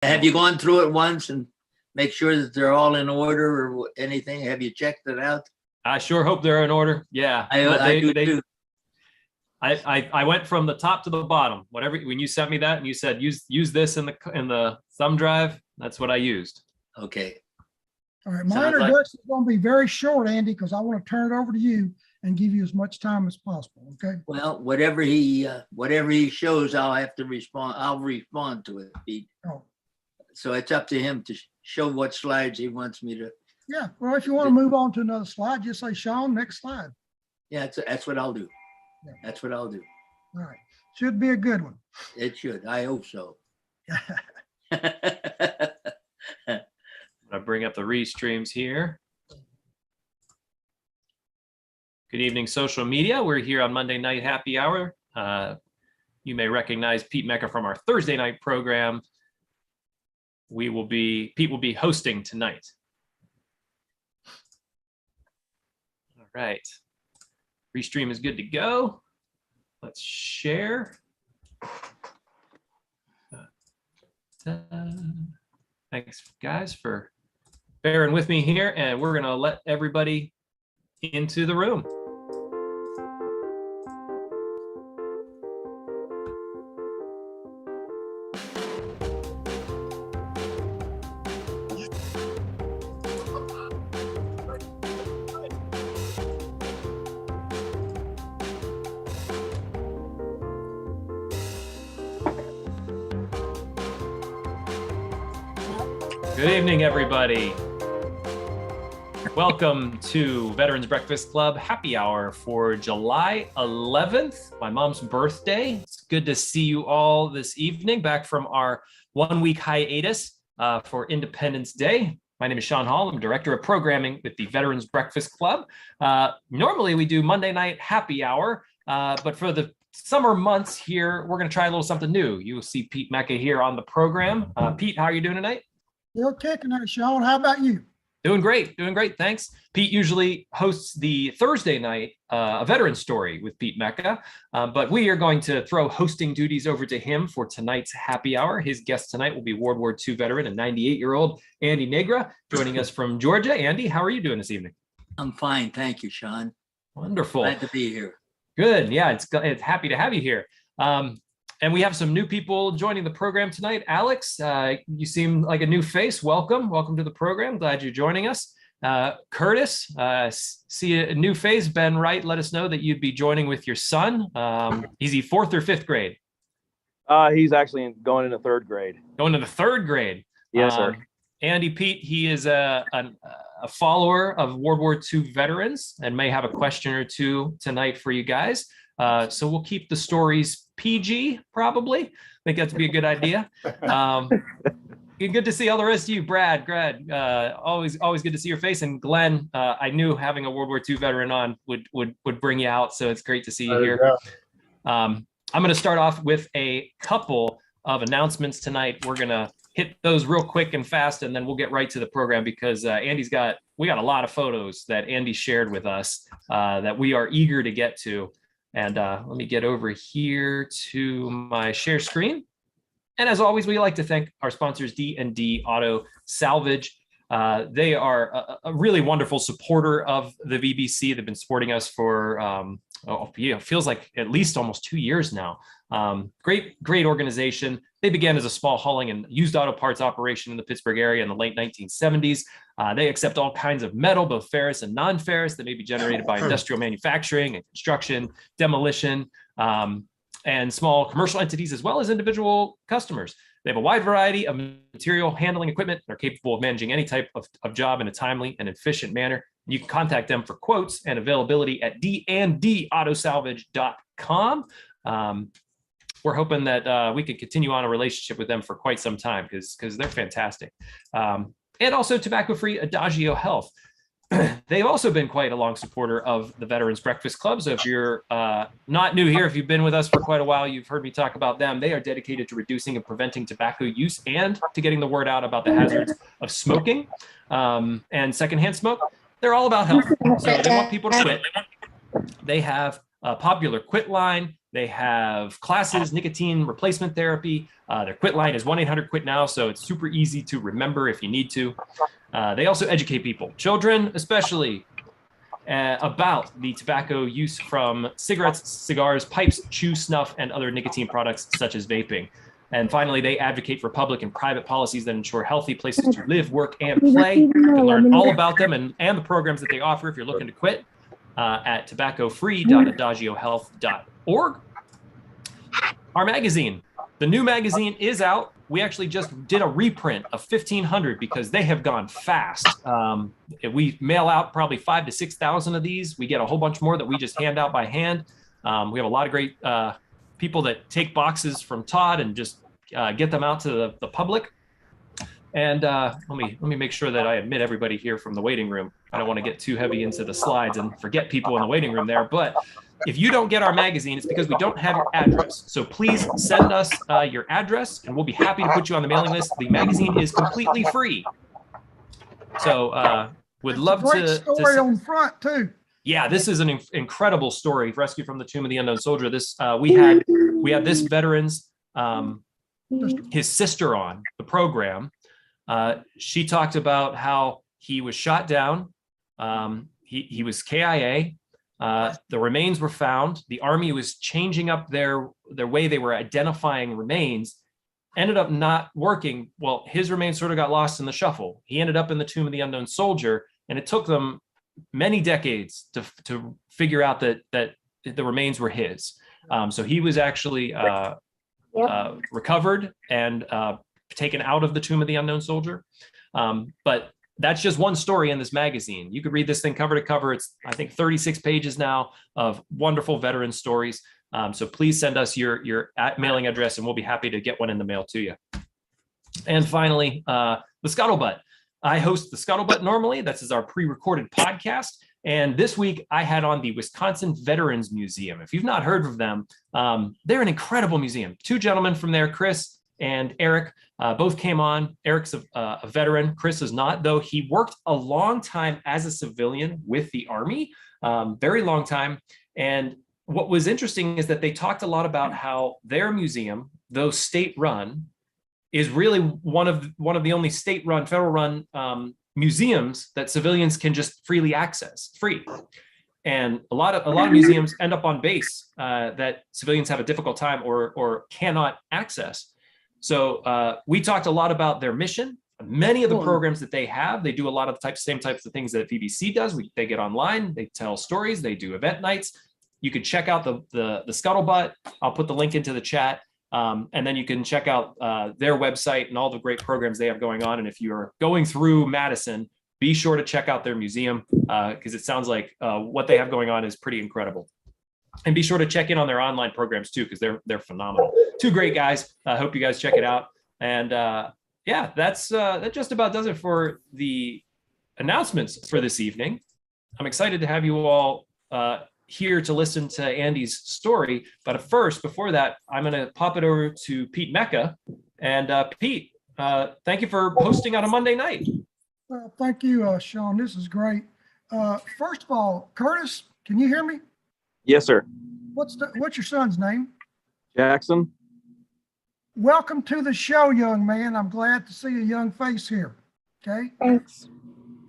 Have you gone through it once and make sure that they're all in order or anything? Have you checked it out? I sure hope they're in order. Yeah. I do too. I went from the top to the bottom. Whatever, when you sent me that and you said use this in the thumb drive, that's what I used. Okay. All right, my introduction is going to be very short, Andy, because I want to turn it over to you and give you as much time as possible. Okay. Well, whatever he shows, I'll have to respond. I'll respond to it, Pete. Oh. So it's up to him to show what slides he wants me to. Yeah. Well, if you want to move on to another slide, just say, Sean, next slide. Yeah, that's what I'll do. Yeah. That's what I'll do. All right. Should be a good one. It should. I hope so. I'll bring up the restreams here. Good evening, social media. We're here on Monday Night Happy Hour. You may recognize Pete Mecca from our Thursday night program. Pete will be hosting tonight. All right. Restream is good to go. Let's share. Thanks, guys, for bearing with me here, and we're going to let everybody into the room. Good evening, everybody. Welcome to Veterans Breakfast Club Happy Hour for July 11th, my mom's birthday. It's good to see you all this evening, back from our 1-week hiatus for Independence Day. My name is Sean Hall. I'm Director of Programming with the Veterans Breakfast Club. Normally we do Monday night happy hour, but for the summer months here, we're going to try a little something new. You will see Pete Mecca here on the program. Pete, how are you doing tonight? Still kicking there, Sean. How about you? Doing great, thanks. Pete usually hosts the Thursday night A Veteran Story with Pete Mecca, but we are going to throw hosting duties over to him for tonight's happy hour. His guest tonight will be World War II veteran and 98-year-old Andy Negra, joining us from Georgia. Andy, how are you doing this evening? I'm fine, thank you, Sean. Wonderful. Glad to be here. Good, yeah, it's happy to have you here. And we have some new people joining the program tonight. Alex, you seem like a new face. Welcome to the program. Glad you're joining us. Curtis, see a new face. Ben Wright let us know that you'd be joining with your son. Is he 4th or 5th grade? He's actually going into 3rd grade. Going to the 3rd grade. Yes, sir. Andy Pete, he is a follower of World War II veterans and may have a question or two tonight for you guys. So we'll keep the stories PG, probably. I think that'd be a good idea. Good to see all the rest of you, Brad, always good to see your face. And Glenn, I knew having a World War II veteran on would bring you out, so it's great to see you here. I'm going to start off with a couple of announcements tonight. We're going to hit those real quick and fast, and then we'll get right to the program because we got a lot of photos that Andy shared with us that we are eager to get to. And let me get over here to my share screen. And as always, we like to thank our sponsors, D&D Auto Salvage. They are a really wonderful supporter of the VBC. They've been supporting us for, feels like at least almost 2 years now. Great organization. They began as a small hauling and used auto parts operation in the Pittsburgh area in the late 1970s. They accept all kinds of metal, both ferrous and non-ferrous, that may be generated by industrial manufacturing and construction, demolition, and small commercial entities, as well as individual customers. They have a wide variety of material handling equipment and are capable of managing any type of job in a timely and efficient manner. You can contact them for quotes and availability at dandautosalvage.com. We're hoping that we can continue on a relationship with them for quite some time because they're fantastic. And also tobacco-free Adagio Health. They've also been quite a long supporter of the Veterans Breakfast Club. So if you're not new here, if you've been with us for quite a while, you've heard me talk about them. They are dedicated to reducing and preventing tobacco use and to getting the word out about the hazards of smoking and secondhand smoke. They're all about health. So they want people to quit. They have a popular quit line, They have classes, nicotine replacement therapy. Their quit line is 1-800-QUIT-NOW, so it's super easy to remember if you need to. They also educate people, children especially, about the tobacco use from cigarettes, cigars, pipes, chew, snuff, and other nicotine products such as vaping. And finally, they advocate for public and private policies that ensure healthy places to live, work, and play. You can learn all about them and the programs that they offer if you're looking to quit at tobaccofree.adagiohealth.org. Our magazine, the new magazine is out. We actually just did a reprint of 1,500 because they have gone fast. We mail out probably 5,000 to 6,000 of these. We get a whole bunch more that we just hand out by hand. We have a lot of great people that take boxes from Todd and just get them out to the public. And let me make sure that I admit everybody here from the waiting room. I don't want to get too heavy into the slides and forget people in the waiting room there. But if you don't get our magazine, it's because we don't have your address. So please send us your address, and we'll be happy to put you on the mailing list. The magazine is completely free. So would love great to story on front too. Yeah, this is an incredible story. Rescue from the Tomb of the Unknown Soldier. This we had this veteran's his sister on the program. She talked about how he was shot down. He was KIA. The remains were found. The Army was changing up their way they were identifying remains. Ended up not working. Well, his remains sort of got lost in the shuffle. He ended up in the Tomb of the Unknown Soldier, and it took them many decades to figure out that the remains were his. So he was actually recovered and taken out of the Tomb of the Unknown Soldier. But that's just one story in this magazine. You could read this thing cover to cover. It's, I think, 36 pages now of wonderful veteran stories. So please send us your mailing address, and we'll be happy to get one in the mail to you. And finally, the Scuttlebutt. I host the Scuttlebutt normally. This is our pre-recorded podcast. And this week I had on the Wisconsin Veterans Museum. If you've not heard of them, they're an incredible museum. Two gentlemen from there, Chris and Eric, both came on. Eric's a veteran. Chris is not, though. He worked a long time as a civilian with the Army, very long time. And what was interesting is that they talked a lot about how their museum, though state-run, is really one of the only state-run, federal-run museums that civilians can just freely access, free. And a lot of museums end up on base that civilians have a difficult time or cannot access. So we talked a lot about their mission. Many of the programs that they have, they do a lot of the same types of things that VBC does. They get online, they tell stories, they do event nights. You can check out the Scuttlebutt. I'll put the link into the chat. And then you can check out their website and all the great programs they have going on. And if you're going through Madison, be sure to check out their museum because it sounds like what they have going on is pretty incredible. And be sure to check in on their online programs too, because they're phenomenal. Two great guys. I hope you guys check it out. And yeah, that just about does it for the announcements for this evening. I'm excited to have you all here to listen to Andy's story. But first, before that, I'm going to pop it over to Pete Mecca. And Pete, thank you for hosting on a Monday night. Well, thank you, Sean. This is great. First of all, Curtis, can you hear me? Yes, sir. What's your son's name? Jackson. Welcome to the show, young man. I'm glad to see a young face here. Okay. Thanks.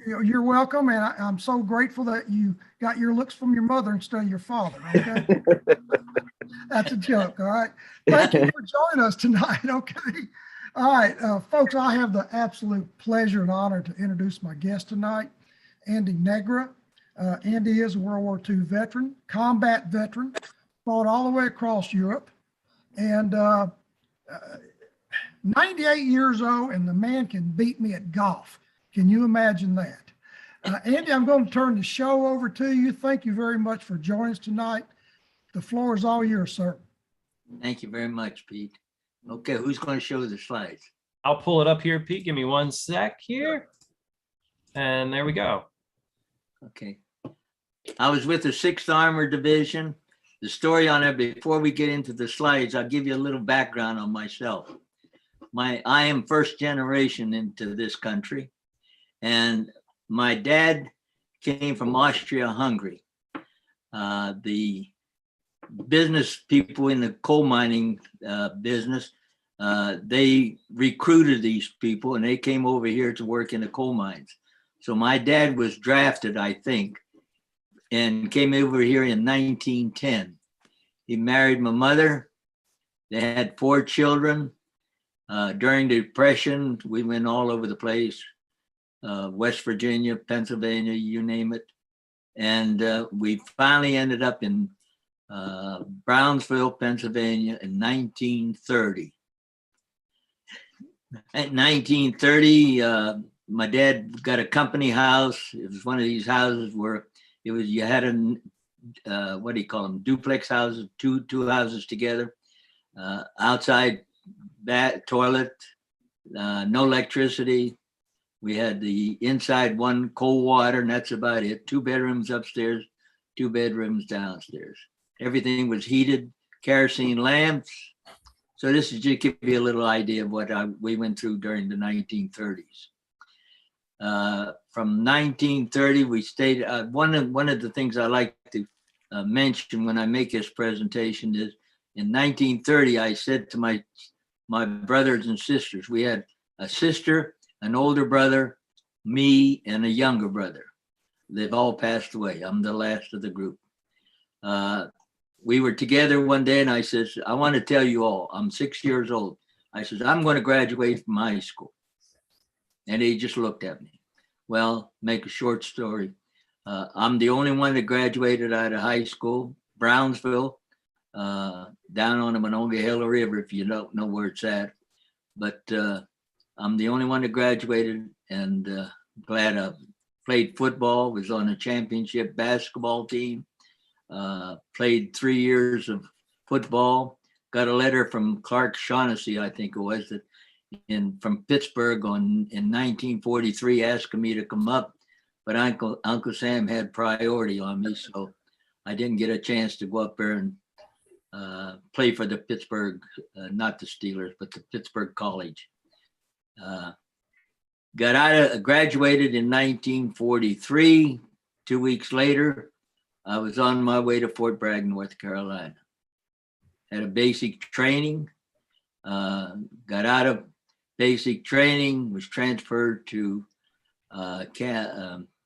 You're welcome, and I'm so grateful that you got your looks from your mother instead of your father. Okay, that's a joke. All right. Thank you for joining us tonight. Okay. All right, folks. I have the absolute pleasure and honor to introduce my guest tonight, Andy Negra. Andy is a World War II veteran, combat veteran, fought all the way across Europe, and 98 years old, and the man can beat me at golf. Can you imagine that? Andy, I'm going to turn the show over to you. Thank you very much for joining us tonight. The floor is all yours, sir. Thank you very much, Pete. Okay, who's going to show the slides? I'll pull it up here, Pete. Give me one sec here. And there we go. Okay. I was with the 6th Armored Division. The story on it, before we get into the slides, I'll give you a little background on myself. I am first generation into this country. And my dad came from Austria-Hungary. The business people in the coal mining business. They recruited these people and they came over here to work in the coal mines. So my dad was drafted, I think, and came over here in 1910. He married my mother. They had 4 children. During the Depression, we went all over the place, West Virginia, Pennsylvania, you name it. And we finally ended up in Brownsville, Pennsylvania in 1930. At 1930, my dad got a company house. It was one of these houses where you had what do you call them? Duplex houses, two houses together. Outside that toilet, no electricity. We had the inside one cold water, and that's about it. 2 bedrooms upstairs, 2 bedrooms downstairs. Everything was heated, kerosene lamps. So this is just give you a little idea of what we went through during the 1930s. From 1930, we stayed. One of the things I like to mention when I make this presentation is in 1930, I said to my brothers and sisters, we had a sister, an older brother, me, and a younger brother. They've all passed away. I'm the last of the group. We were together one day and I says, I want to tell you all, I'm 6 years old. I says, I'm going to graduate from high school. And he just looked at me. Well, make a short story. I'm the only one that graduated out of high school, Brownsville, down on the Monongahela River, if you don't know where it's at. But I'm the only one that graduated, and glad I played football, was on a championship basketball team, played 3 years of football, got a letter from Clark Shaughnessy, I think it was, that from Pittsburgh in 1943 asking me to come up, but Uncle Sam had priority on me, so I didn't get a chance to go up there and play for the Pittsburgh, not the Steelers, but the Pittsburgh College. Graduated in 1943. 2 weeks later, I was on my way to Fort Bragg, North Carolina. Had a basic training, got out of basic training, was transferred to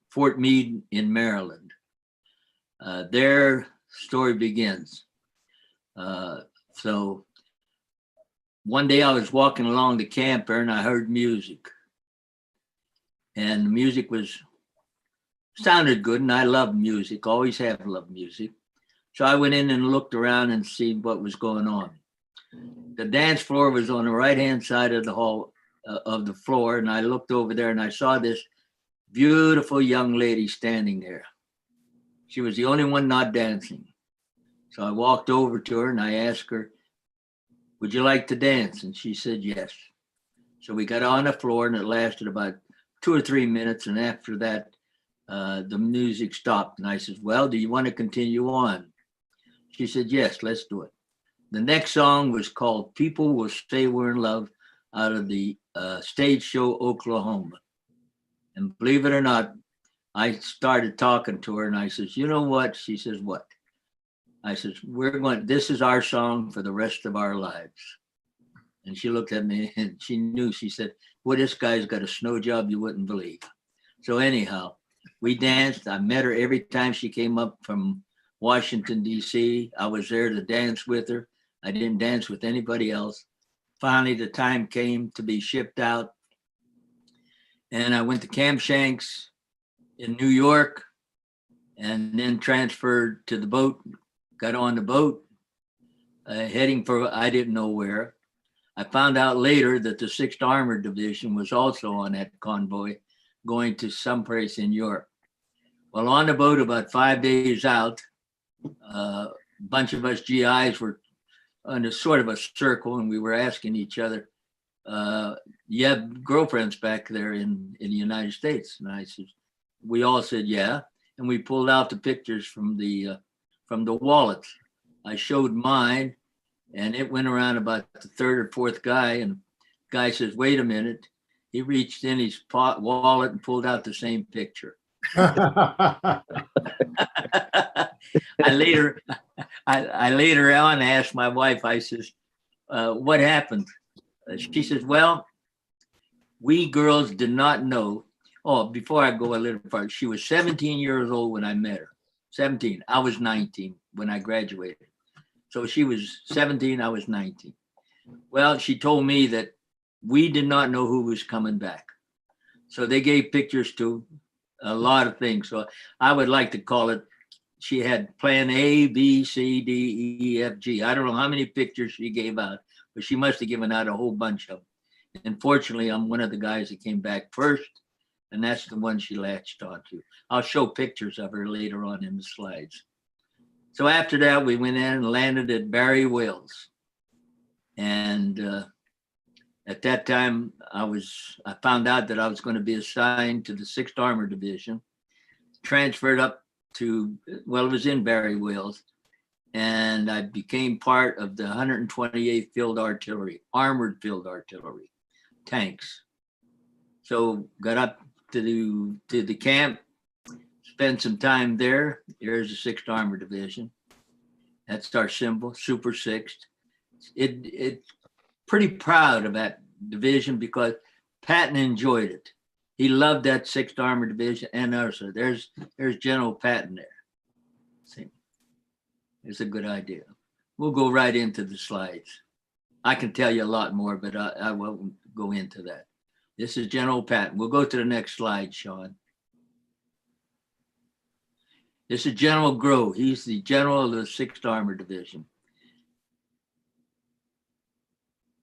Fort Meade in Maryland. Their story begins. So one day I was walking along the camp there and I heard music. And the music sounded good, and I love music, always have loved music. So I went in and looked around and see what was going on. The dance floor was on the right-hand side of the hall of the floor, and I looked over there and I saw this beautiful young lady standing there. She was the only one not dancing. So I walked over to her and I asked her, would you like to dance? And she said yes. So we got on the floor and it lasted about 2 or 3 minutes. And after that, the music stopped. And I said, well, do you want to continue on? She said, yes, let's do it. The next song was called People Will Say We're in Love, out of the stage show Oklahoma. And believe it or not, I started talking to her and I says, you know what? She says, what? I says, this is our song for the rest of our lives. And she looked at me and she knew, she said, well, this guy's got a snow job you wouldn't believe. So anyhow, we danced. I met her every time she came up from Washington, D.C. I was there to dance with her. I didn't dance with anybody else. Finally, the time came to be shipped out. And I went to Camp Shanks in New York and then transferred to the boat, got on the boat, heading for, I didn't know where. I found out later that the 6th Armored Division was also on that convoy going to someplace in Europe. Well, on the boat about 5 days out, a bunch of us GIs were on a sort of a circle and we were asking each other, you have girlfriends back there in the United States? And I said, we all said, yeah. And we pulled out the pictures from the wallets. I showed mine and it went around about the 3rd or 4th guy. And the guy says, wait a minute. He reached in his wallet and pulled out the same picture. I later on asked my wife, I says, what happened? She says, well, we girls did not know. Oh, before I go a little further, she was 17 years old when I met her. 17. I was 19 when I graduated. So she was 17, I was 19. Well, she told me that we did not know who was coming back. So they gave pictures to a lot of things. So I would like to call it, she had plan A, B, C, D, E, F, G. I don't know how many pictures she gave out, but she must have given out a whole bunch of them. And fortunately, I'm one of the guys that came back first, and that's the one she latched onto. I'll show pictures of her later on in the slides. So after that, we went in and landed at Barry Wells. And at that time, I found out that I was going to be assigned to the 6th Armored Division, transferred up to, well, it was in Barry Wells, and I became part of the 128th Field Artillery, Armored Field Artillery, tanks. So got up to the camp, spent some time there. Here's the 6th Armored Division. That's our symbol, Super 6th. It's pretty proud of that division because Patton enjoyed it. He loved that 6th Armored Division and also there's General Patton there. See, it's a good idea. We'll go right into the slides. I can tell you a lot more, but I won't go into that. This is General Patton. We'll go to the next slide, Sean. This is General Grove. He's the general of the 6th Armored Division.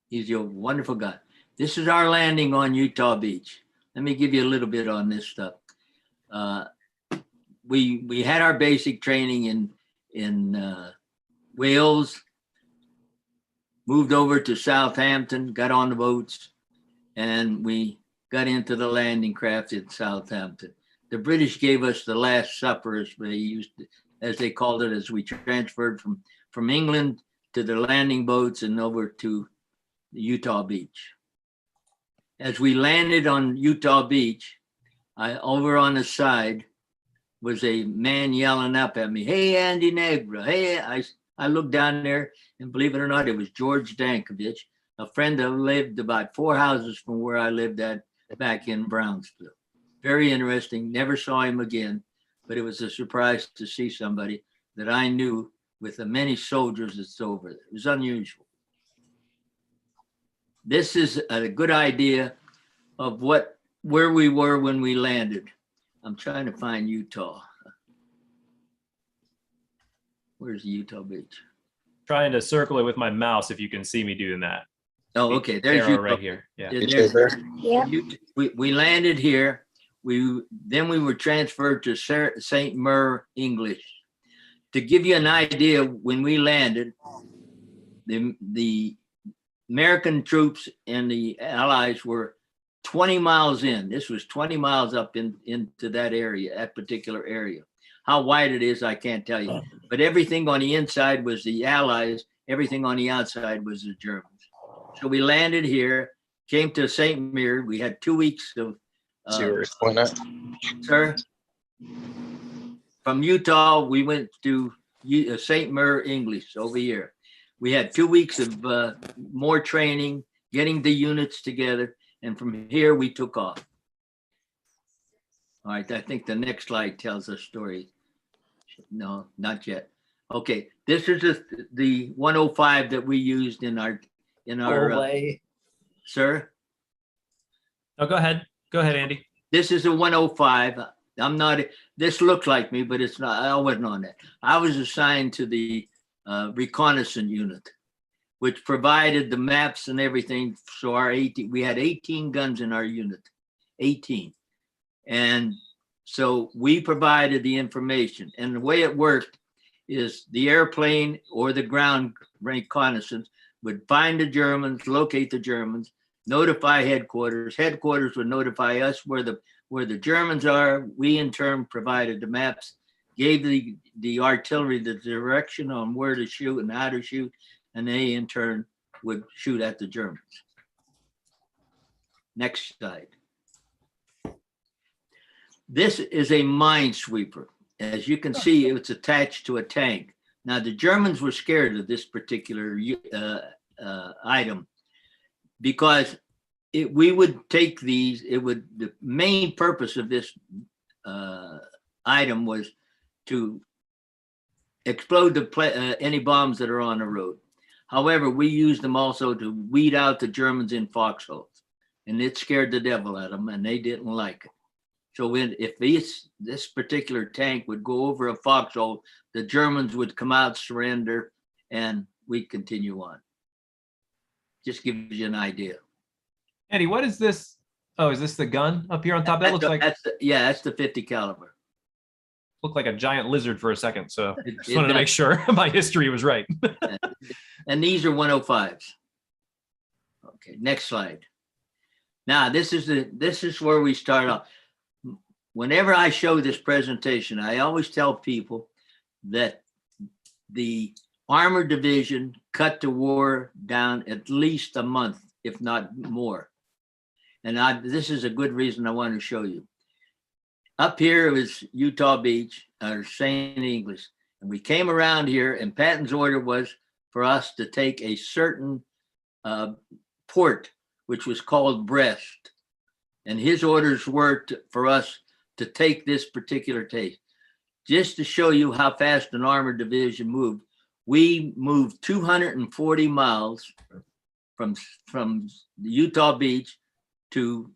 He's a wonderful guy. This is our landing on Utah Beach. Let me give you a little bit on this stuff. We had our basic training in Wales, moved over to Southampton, got on the boats, and we got into the landing craft in Southampton. The British gave us the Last Supper, as they called it, as we transferred from England to the landing boats and over to Utah Beach. As we landed on Utah Beach, over on the side was a man yelling up at me, "Hey, Andy Negra, hey." I looked down there, and believe it or not, it was George Dankovich, a friend that lived about 4 houses from where I lived at back in Brownsville. Very interesting. Never saw him again, but it was a surprise to see somebody that I knew with the many soldiers that's over there. It was unusual. This is a good idea of where we were when we landed. I'm trying to find Utah. Where's Utah Beach? Trying to circle it with my mouse if you can see me doing that. Oh, okay. There's Arrow Utah. right here. Yeah. Yeah. We landed here. Then we were transferred to St. Mur English. To give you an idea, when we landed, the American troops and the Allies were 20 miles in. This was 20 miles up into that area, that particular area. How wide it is, I can't tell you. But everything on the inside was the Allies. Everything on the outside was the Germans. So we landed here, came to St. Mir. We had 2 weeks of. Explain that. Sir? From Utah, we went to St. Mir English over here. We had 2 weeks of more training, getting the units together. And from here, we took off. All right, I think the next slide tells a story. No, not yet. Okay, this is the 105 that we used in our sir? Oh, go ahead. Go ahead, Andy. This is a 105. I'm not, this looks like me, but it's not, I wasn't on that. I was assigned to the reconnaissance unit, which provided the maps and everything. So we had 18 guns in our unit, 18. And so we provided the information. And the way it worked is the airplane or the ground reconnaissance would find the Germans, locate the Germans, notify headquarters. Headquarters would notify us where the Germans are. We in turn provided the maps, gave the artillery the direction on where to shoot and how to shoot, and they in turn would shoot at the Germans. Next slide. This is a minesweeper. As you can see, it's attached to a tank. Now, the Germans were scared of this particular item because we would take these, the main purpose of this item was to explode any bombs that are on the road. However, we used them also to weed out the Germans in foxholes, and it scared the devil out of them, and they didn't like it. So if this particular tank would go over a foxhole, the Germans would come out, surrender, and we'd continue on. Just gives you an idea. Andy, what is this? Oh, is this the gun up here on top? That looks like that's the 50 caliber. Looked like a giant lizard for a second. So just It wanted to does. make sure my history was right. And these are 105s. Okay, next slide. Now this is where we start off. Whenever I show this presentation, I always tell people that the armored division cut the war down at least a month, if not more. And this is a good reason I want to show you. Up here was Utah Beach, or St. English. And we came around here, and Patton's order was for us to take a certain port, which was called Brest. And his orders were for us to take this particular take. Just to show you how fast an armored division moved, we moved 240 miles from the Utah Beach to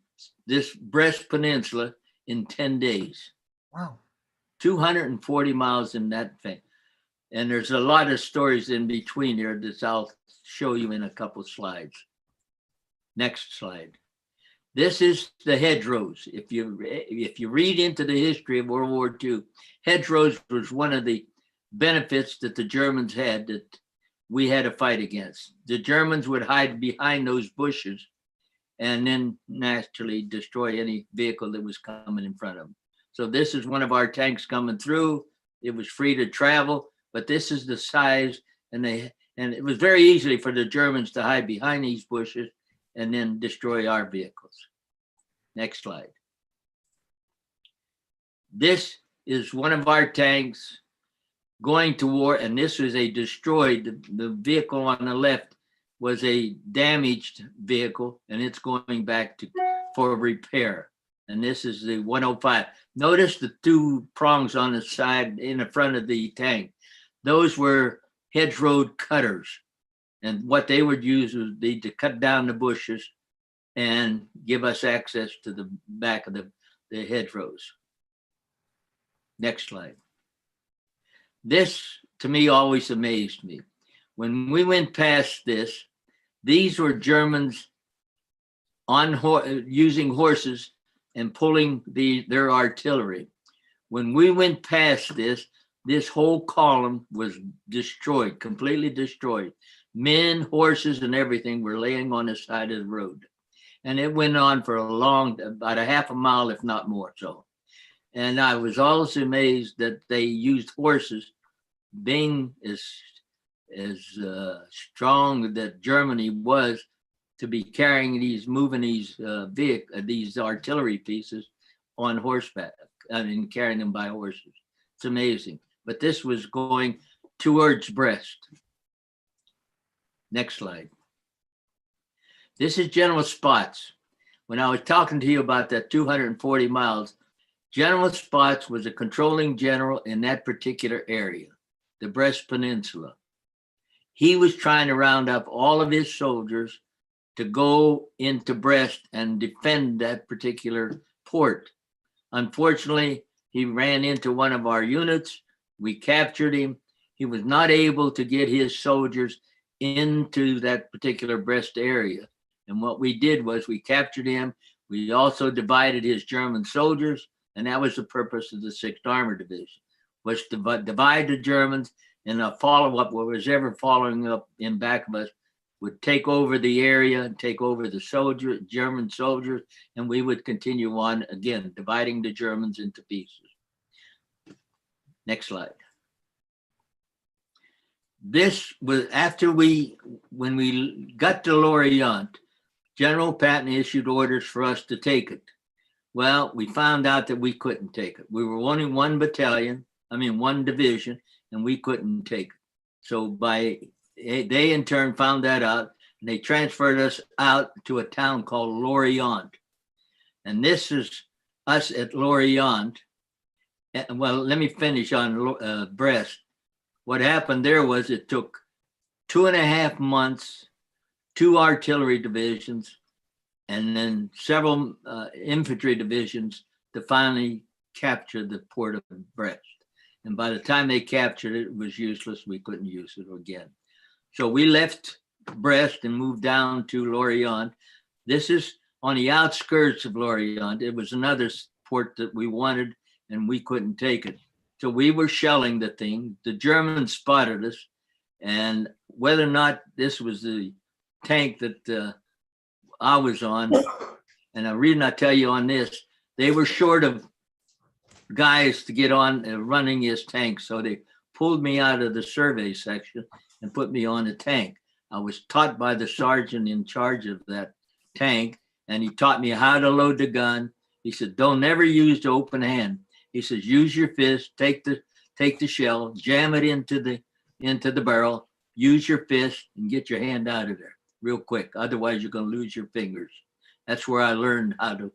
this Brest Peninsula in 10 days. Wow. 240 miles in that thing. And there's a lot of stories in between here that I'll show you in a couple of slides. Next slide. This is the hedgerows. If you read into the history of World War II, hedgerows was one of the benefits that the Germans had that we had to fight against. The Germans would hide behind those bushes and then naturally destroy any vehicle that was coming in front of them. So this is one of our tanks coming through. It was free to travel, but this is the size, and it was very easy for the Germans to hide behind these bushes and then destroy our vehicles. Next slide. This is one of our tanks going to war, and this was a destroyed, the vehicle on the left was a damaged vehicle, and it's going back for repair. And this is the 105. Notice the two prongs on the side in the front of the tank. Those were hedgerow cutters. And what they would use was to cut down the bushes and give us access to the back of the hedgerows. Next slide. This, to me, always amazed me. When we went past this, these were Germans using horses and pulling their artillery. When we went past this whole column was destroyed, completely destroyed. Men, horses, and everything were laying on the side of the road. And it went on for about a half a mile, if not more so. And I was always amazed that they used horses, being as strong that Germany was, to be carrying moving these artillery pieces on horseback. I mean, carrying them by horses. It's amazing. But this was going towards Brest. Next slide. This is General Spots. When I was talking to you about that 240 miles, General Spots was a controlling general in that particular area, the Brest Peninsula. He was trying to round up all of his soldiers to go into Brest and defend that particular port. Unfortunately, he ran into one of our units. We captured him. He was not able to get his soldiers into that particular Brest area. And what we did was we captured him. We also divided his German soldiers, and that was the purpose of the 6th Armored Division, was to divide the Germans, and a follow-up, what was ever following up in back of us, would take over the area and take over the German soldiers, and we would continue on, again, dividing the Germans into pieces. Next slide. This was when we got to Lorient, General Patton issued orders for us to take it. Well, we found out that we couldn't take it. We were only one battalion. one division, and we couldn't take it. So they in turn found that out, and they transferred us out to a town called Lorient. And this is us at Lorient. Well, let me finish on Brest. What happened there was it took 2.5 months, 2 artillery divisions, and then several infantry divisions to finally capture the port of Brest. And by the time they captured it, it was useless. We couldn't use it again. So we left Brest and moved down to Lorient. This is on the outskirts of Lorient. It was another port that we wanted, and we couldn't take it. So we were shelling the thing. The Germans spotted us, and whether or not this was the tank that I was on, and the reason I tell you on this, they were short of guys to get on running his tank. So they pulled me out of the survey section and put me on a tank. I was taught by the sergeant in charge of that tank, and he taught me how to load the gun. He said, don't never use the open hand. He says, use your fist, take the shell, jam it into the barrel, use your fist, and get your hand out of there real quick. Otherwise, you're going to lose your fingers. That's where I learned how to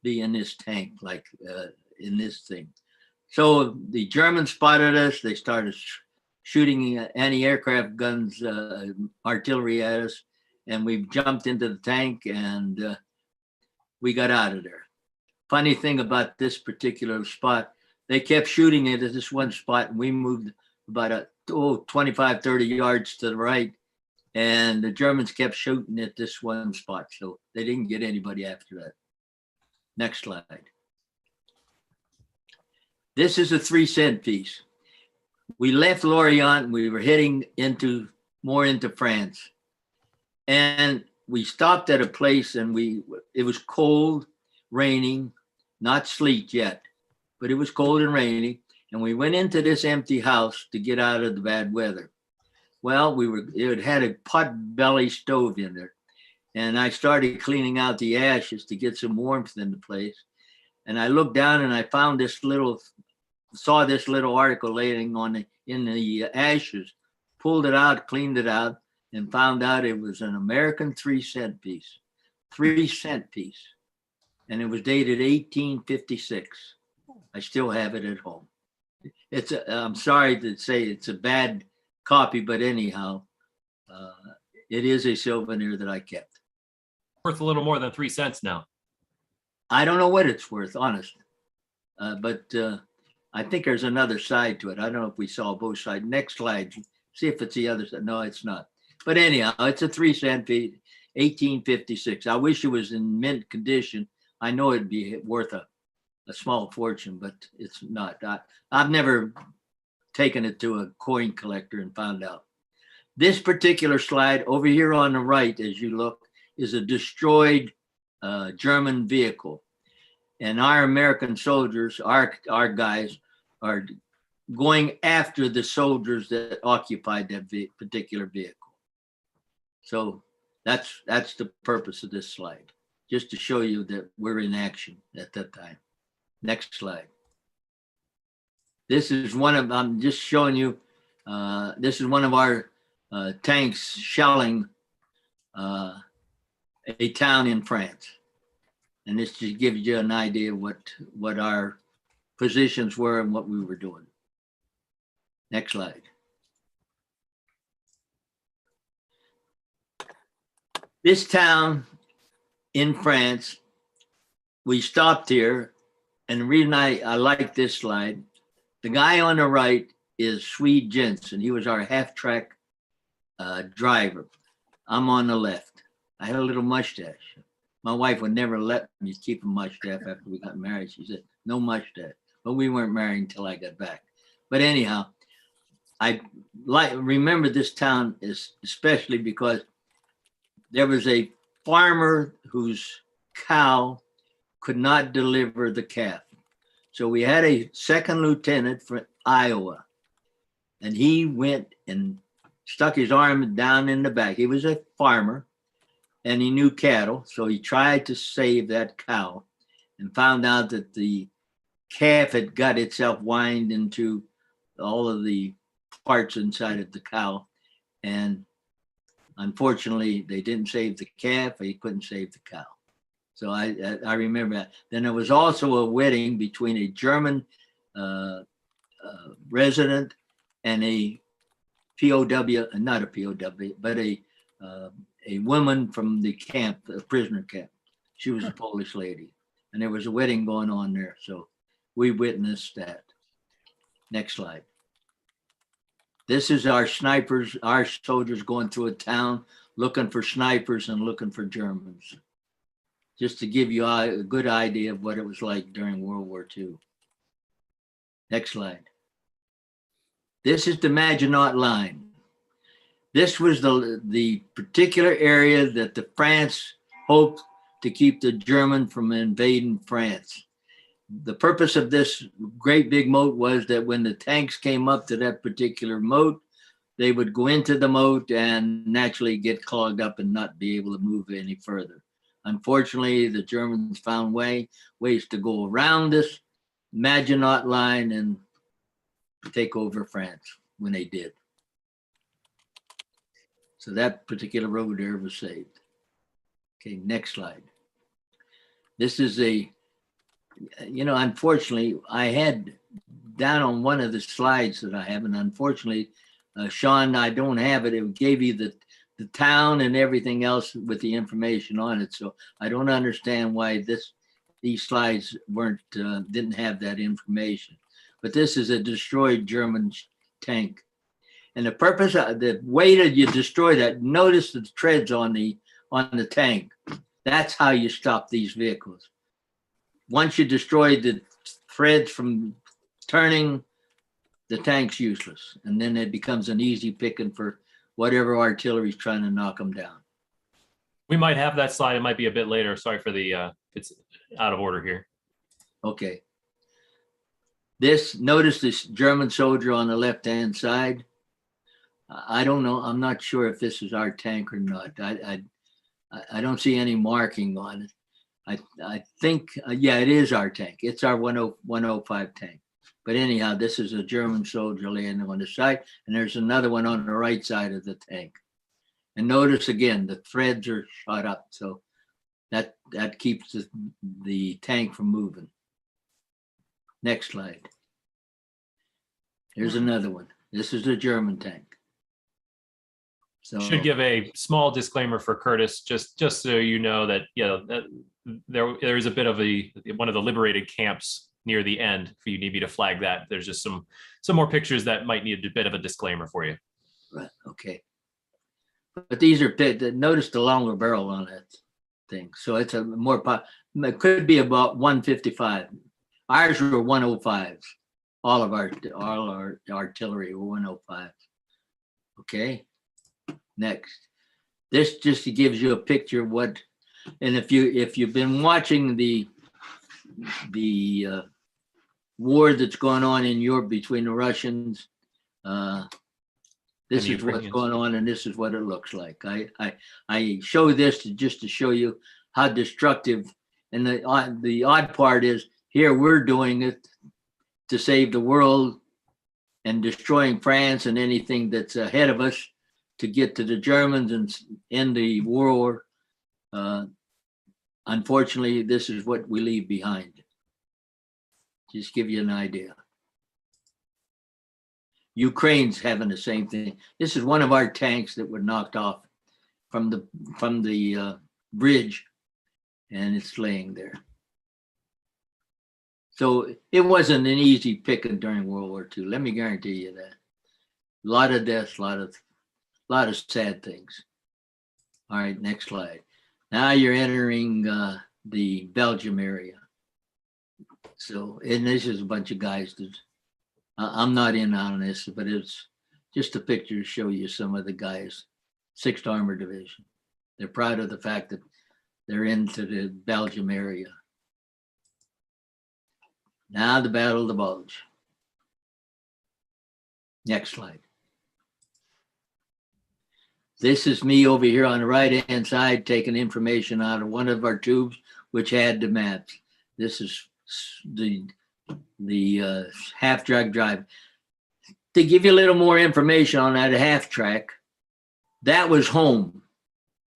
be in this tank, like in this thing. So the Germans spotted us. They started shooting anti-aircraft guns, artillery at us, and we jumped into the tank, and we got out of there. Funny thing about this particular spot, they kept shooting it at this one spot, and we moved about 25, 30 yards to the right, and the Germans kept shooting at this one spot, so they didn't get anybody after that. Next slide. This is a 3-cent piece. We left Lorient, and we were heading more into France. And we stopped at a place, and it was cold, raining, not sleet yet, but it was cold and rainy. And we went into this empty house to get out of the bad weather. Well, it had a pot-belly stove in there. And I started cleaning out the ashes to get some warmth in the place. And I looked down, and I found saw this little article laying in the ashes, pulled it out, cleaned it out, and found out it was an American 3-cent piece, 3-cent piece. And it was dated 1856. I still have it at home. I'm sorry to say it's a bad copy, but anyhow, it is a souvenir that I kept. Worth a little more than 3 cents now. I don't know what it's worth, honest. But I think there's another side to it. I don't know if we saw both sides. Next slide. See if it's the other side. No, it's not. But anyhow, it's a 3-cent piece, 1856. I wish it was in mint condition. I know it'd be worth a small fortune, but it's not. I've never taken it to a coin collector and found out. This particular slide over here on the right, as you look, is a destroyed German vehicle. And our American soldiers, our guys, are going after the soldiers that occupied that particular vehicle. So that's the purpose of this slide, just to show you that we're in action at that time. Next slide. This is I'm just showing you, this is one of our tanks shelling a town in France. And this just gives you an idea of what our positions were and what we were doing. Next slide. This town in France, we stopped here. And the reason I like this slide, the guy on the right is Swede Jensen. He was our half-track driver. I'm on the left. I had a little mustache. My wife would never let me keep a mustache after we got married. She said, no mustache. But we weren't married until I got back. But anyhow, I remember this town especially because there was a farmer whose cow could not deliver the calf. So we had a second lieutenant from Iowa, and he went and stuck his arm down in the back. He was a farmer, and he knew cattle, so he tried to save that cow and found out that the calf had got itself winded into all of the parts inside of the cow. And unfortunately, they didn't save the calf. They couldn't save the cow. So I remember that. Then there was also a wedding between a German resident and a POW, not a POW, but a woman from the camp, a prisoner camp. She was a Polish lady, and there was a wedding going on there. So we witnessed that. Next slide. This is our snipers, our soldiers going through a town looking for snipers and looking for Germans. Just to give you a good idea of what it was like during World War II. Next slide. This is the Maginot Line. This was the particular area that the France hoped to keep the German from invading France. The purpose of this great big moat was that when the tanks came up to that particular moat, they would go into the moat and naturally get clogged up and not be able to move any further. Unfortunately, the Germans found ways to go around this Maginot Line and take over France when they did. So that particular road there was saved. Okay, next slide. This is unfortunately, I had down on one of the slides that I have, and unfortunately, Sean, I don't have it. It gave you the town and everything else with the information on it. So I don't understand why these slides didn't have that information. But this is a destroyed German tank. And the purpose, the way that you destroy that, notice the treads on the tank. That's how you stop these vehicles. Once you destroy the threads from turning, the tank's useless. And then it becomes an easy picking for whatever artillery is trying to knock them down. We might have that slide. It might be a bit later. Sorry for the, it's out of order here. Okay. Notice this German soldier on the left-hand side. I don't know. I'm not sure if this is our tank or not. I don't see any marking on it. I think, yeah, it is our tank. It's our 105 tank. But anyhow, this is a German soldier laying on the side, and there's another one on the right side of the tank. And notice again, the threads are shot up, so that keeps the tank from moving. Next slide. Here's another one. This is the German tank. So Should give a small disclaimer for Curtis, just so you know that, that there is a bit of one of the liberated camps near the end. If you need me to flag that, there's just some more pictures that might need a bit of a disclaimer for you. Right. Okay. But these are, notice the longer barrel on that thing. So it's it could be about 155. Ours were 105s. All our artillery were 105. Okay. Next. This just gives you a picture of what, and if you've been watching the war that's going on in Europe between the Russians, this is what's going on, and this is what it looks like. I show this just to show you how destructive, and the odd part is here we're doing it to save the world and destroying France and anything that's ahead of us to get to the Germans and end the war. Unfortunately, this is what we leave behind. Just give you an idea. Ukraine's having the same thing. This is one of our tanks that were knocked off from the bridge, and it's laying there. So it wasn't an easy picking during World War II. Let me guarantee you that. A lot of deaths, a lot of sad things. All right, next slide. Now you're entering the Belgium area. So, and this is a bunch of guys that I'm not in on this, but it's just a picture to show you some of the guys. 6th Armored Division. They're proud of the fact that they're into the Belgium area. Now the Battle of the Bulge. Next slide. This is me over here on the right-hand side taking information out of one of our tubes, which had the maps. This is the half drag drive. to give you a little more information on that half track, that was home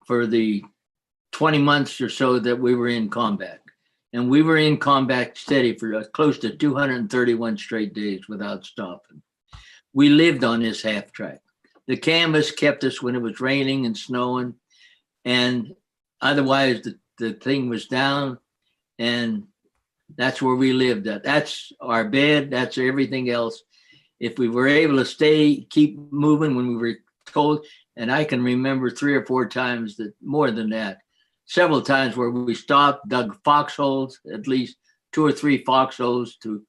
for the 20 months or so that we were in combat. And we were in combat steady for close to 231 straight days without stopping. We lived on this half track. The canvas kept us when it was raining and snowing, and otherwise the thing was down, and that's where we lived at. That's our bed, that's everything else. If we were able to keep moving when we were told, and I can remember 3 or 4 times that, more than that, several times where we stopped, dug foxholes, at least 2 or 3 foxholes to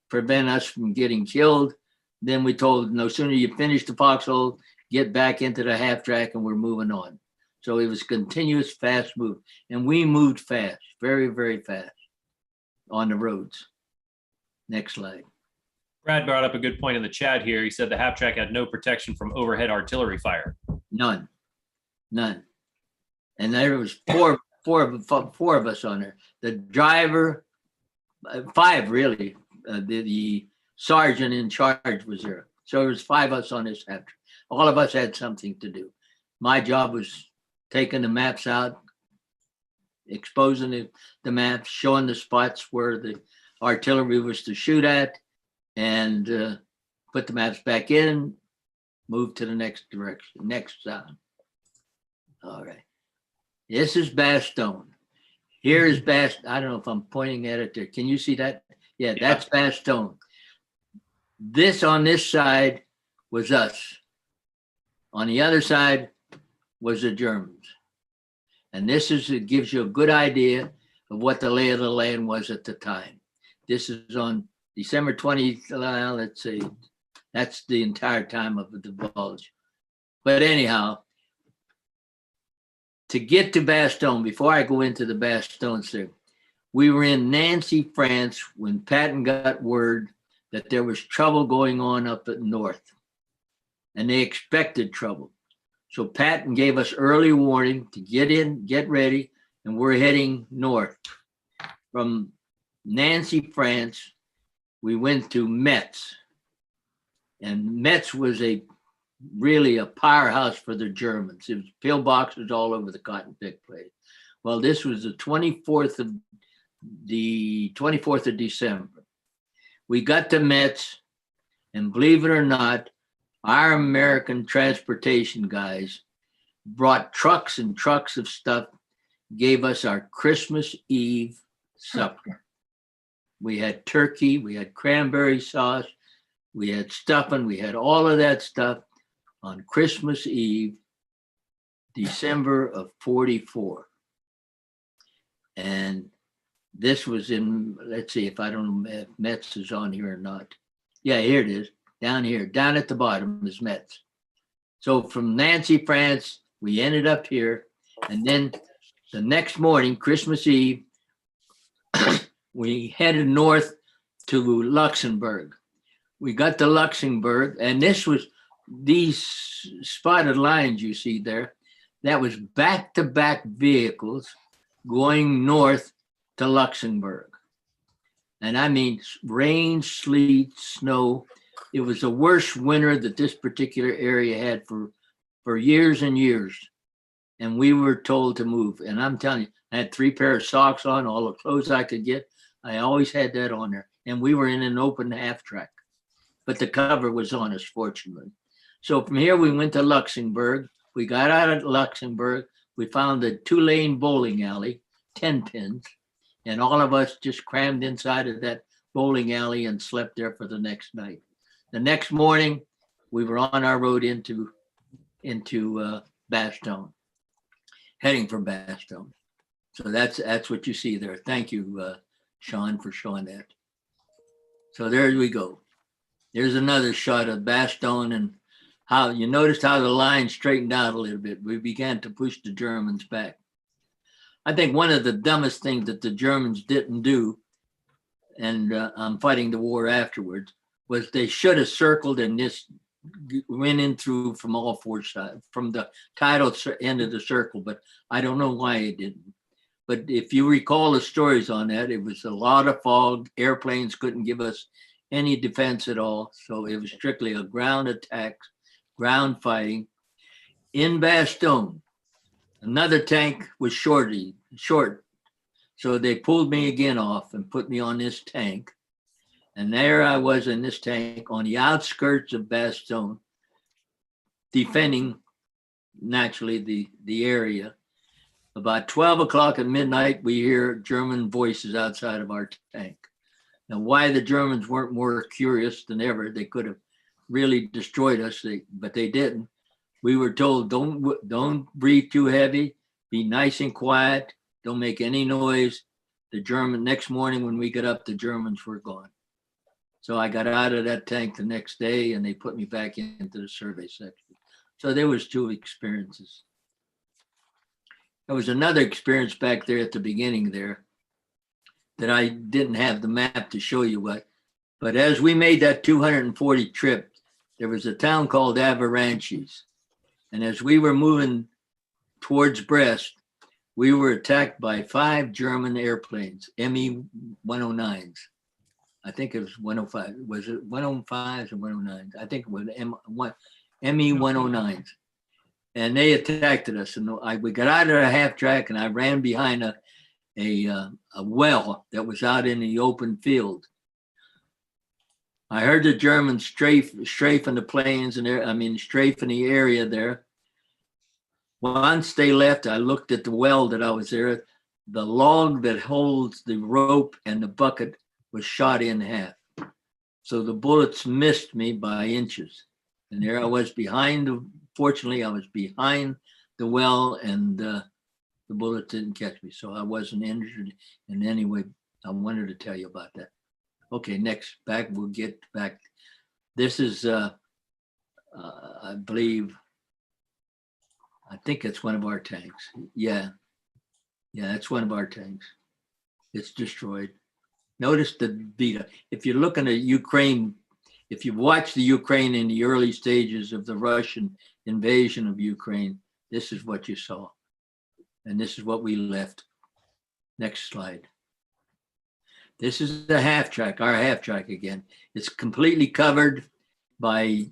prevent us from getting killed. Then we told, no sooner you finish the foxhole, get back into the half track and we're moving on. So it was continuous fast move. And we moved fast, very, very fast on the roads. Next slide. Brad brought up a good point in the chat here. He said the half track had no protection from overhead artillery fire. None. And there was four of us on there. The driver, 5 really, the sergeant in charge was there. So there was 5 of us on this half track. All of us had something to do. My job was taking the maps out, exposing the maps, showing the spots where the artillery was to shoot at, and put the maps back in, move to the next direction, next sound. All right. This is Bastogne. Here is Bastogne. I don't know if I'm pointing at it there. Can you see that? Yeah, that's Bastogne. This on this side was us. On the other side was the Germans. And it gives you a good idea of what the lay of the land was at the time. This is on December 20th, let's see, that's the entire time of the Bulge. But anyhow, to get to Bastogne, before I go into the Bastogne thing, we were in Nancy, France, when Patton got word that there was trouble going on up at north, and they expected trouble. So Patton gave us early warning to get in, get ready, and we're heading north. From Nancy, France, we went to Metz, and Metz was really a powerhouse for the Germans. It was pillboxes all over the cotton pick place. Well, this was the 24th of December. We got to Metz, and believe it or not, our American transportation guys brought trucks and trucks of stuff, gave us our Christmas Eve supper. We had turkey, we had cranberry sauce, we had stuffing, we had all of that stuff on Christmas Eve, December of 44. And this was in, let's see if I don't know if Metz is on here or not. Yeah, here it is, down here, down at the bottom is Metz. So from Nancy, France, we ended up here. And then the next morning, Christmas Eve, we headed north to Luxembourg. We got to Luxembourg, and these spotted lines you see there, that was back-to-back vehicles going north to Luxembourg. And I mean, rain, sleet, snow. It was the worst winter that this particular area had for years and years. And we were told to move. And I'm telling you, I had 3 pair of socks on, all the clothes I could get. I always had that on there. And we were in an open half track, but the cover was on us, fortunately. So from here, we went to Luxembourg. We got out of Luxembourg. We found a 2-lane bowling alley, 10 pins. And all of us just crammed inside of that bowling alley and slept there for the next night. The next morning, we were on our road into Bastogne, heading for Bastogne. So that's what you see there. Thank you, Sean, for showing that. So there we go. There's another shot of Bastogne, and how you noticed how the line straightened out a little bit. We began to push the Germans back. I think one of the dumbest things that the Germans didn't do, and I'm fighting the war afterwards, was they should have circled and just went in through from all 4 sides, from the tidal end of the circle, but I don't know why it didn't. But if you recall the stories on that, it was a lot of fog. Airplanes couldn't give us any defense at all. So it was strictly a ground attack, ground fighting. In Bastogne, another tank was short. So they pulled me again off and put me on this tank. And there I was in this tank on the outskirts of Bastogne, defending naturally the area. About 12 o'clock at midnight, we hear German voices outside of our tank. Now, why the Germans weren't more curious than ever, they could have really destroyed us, but they didn't. We were told, don't breathe too heavy, be nice and quiet, don't make any noise. Next morning when we got up, the Germans were gone. So I got out of that tank the next day and they put me back into the survey section. So there was 2 experiences. There was another experience back there at the beginning there that I didn't have the map to show you what, but as we made that 240 trip, there was a town called Avaranches. And as we were moving towards Brest, we were attacked by 5 German airplanes, Me-109s. I think it was 105. Was it 105s or 109s? I think it was Me-109s. And they attacked us. And we got out of the half track and I ran behind a well that was out in the open field. I heard the Germans strafing the planes and strafing the area there. Once they left, I looked at the well that I was there. The log that holds the rope and the bucket was shot in half. So the bullets missed me by inches. And there I was fortunately, I was behind the well and the bullet didn't catch me. So I wasn't injured in any way. I wanted to tell you about that. Okay, next, we'll get back. This is, I think it's one of our tanks. Yeah, it's one of our tanks. It's destroyed. Notice the beat. If you're looking at Ukraine, if you watch the Ukraine in the early stages of the Russian invasion of Ukraine, this is what you saw. And this is what we left. Next slide. This is the half track, our half track again. It's completely covered by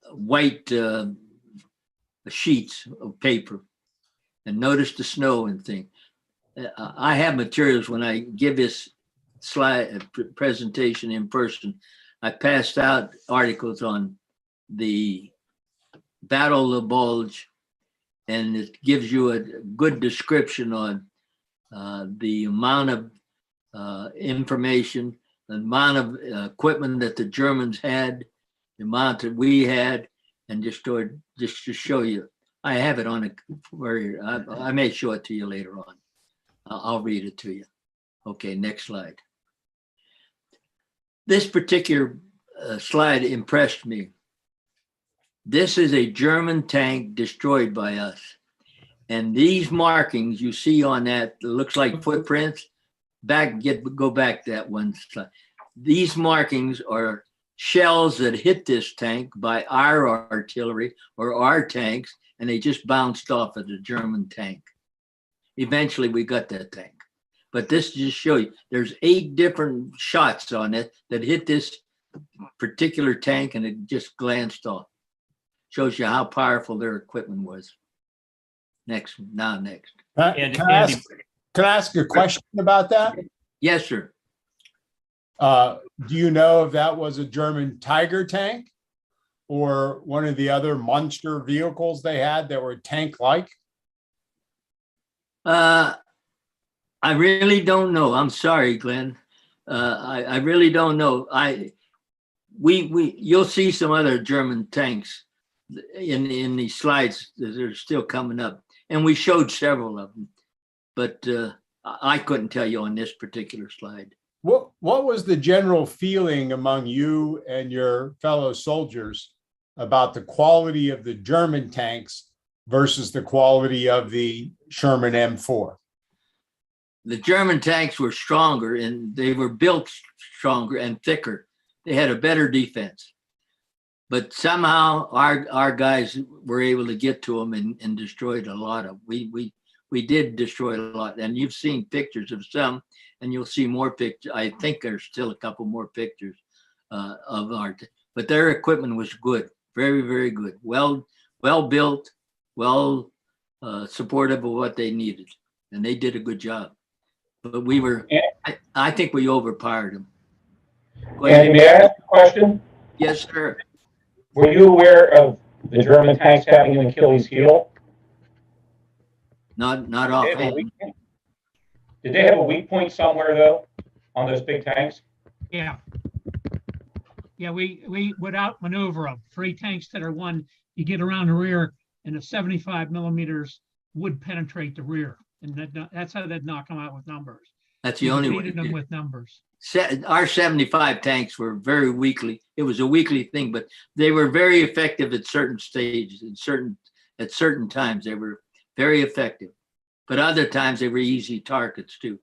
white sheets of paper. And notice the snow and thing. I have materials when I give this slide presentation in person. I passed out articles on the Battle of Bulge, and it gives you a good description on the amount of information, the amount of equipment that the Germans had, the amount that we had, and just to show you. I have it on I may show it to you later on. I'll read it to you. Okay, next slide. This particular slide impressed me. This is a German tank destroyed by us. And these markings you see on that, looks like footprints. Go back that one slide. These markings are shells that hit this tank by our artillery or our tanks, and they just bounced off of the German tank. Eventually we got that tank. But this just show you, there's 8 different shots on it that hit this particular tank and it just glanced off. Shows you how powerful their equipment was. Next. Andy, Can I ask a question about that? Yes, sir. Do you know if that was a German Tiger tank or one of the other monster vehicles they had that were tank-like? I really don't know. I'm sorry, Glenn. I really don't know. You'll see some other German tanks in these slides that are still coming up, and we showed several of them, but I couldn't tell you on this particular slide. What was the general feeling among you and your fellow soldiers about the quality of the German tanks versus the quality of the Sherman M4? The German tanks were stronger and they were built stronger and thicker. They had a better defense. But somehow our guys were able to get to them and destroyed a lot of. We did destroy a lot. And you've seen pictures of some, and you'll see more pictures. I think there's still a couple more pictures of art. But their equipment was good, very, very good. Well built, well supportive of what they needed. And they did a good job. But we were, I think we overpowered them. Andy, may I ask a question? Yes, sir. Were you aware of the German tanks having an Achilles heel? Not Did they have a offhand. weak point? Did they have a weak point somewhere though, on those big tanks? Yeah. Yeah, we would outmaneuver them. 3 tanks that are one, you get around the rear and the 75 millimeters would penetrate the rear. And that's how they'd knock them out with numbers. That's the only way. Defeated them with numbers. Our 75 tanks were very weakly. It was a weekly thing, but they were very effective at certain stages, at certain times. They were very effective. But other times they were easy targets too.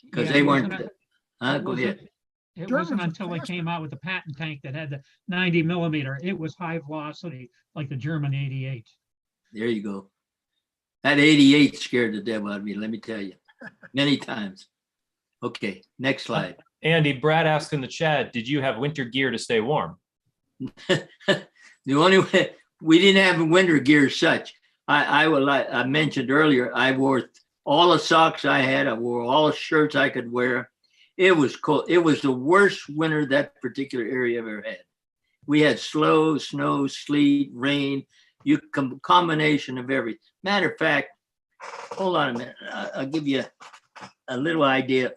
Because Yeah, they it weren't. wasn't Go ahead. It Germans wasn't are until they faster. came out with the patent tank that had the 90 millimeter. It was high velocity, like the German 88. There you go. That 88 scared the devil out of me, let me tell you, many times. Okay, next slide. Andy, Brad asked in the chat, did you have winter gear to stay warm? The only way, we didn't have winter gear as such. I mentioned earlier, I wore all the socks I had. I wore all the shirts I could wear. It was cold. It was the worst winter that particular area ever had. We had snow, sleet, rain, combination of everything. Matter of fact, hold on a minute. I'll give you a little idea.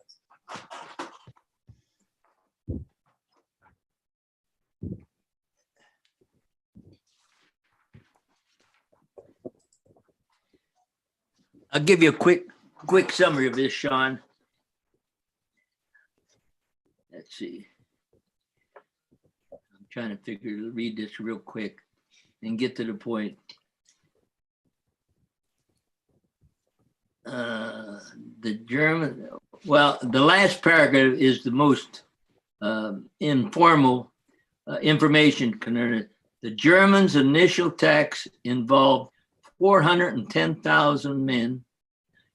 I'll give you a quick summary of this, Sean. Let's see. I'm trying to read this real quick and get to the point. The last paragraph is the most informal information concerning. The Germans' initial attacks involved 410,000 men,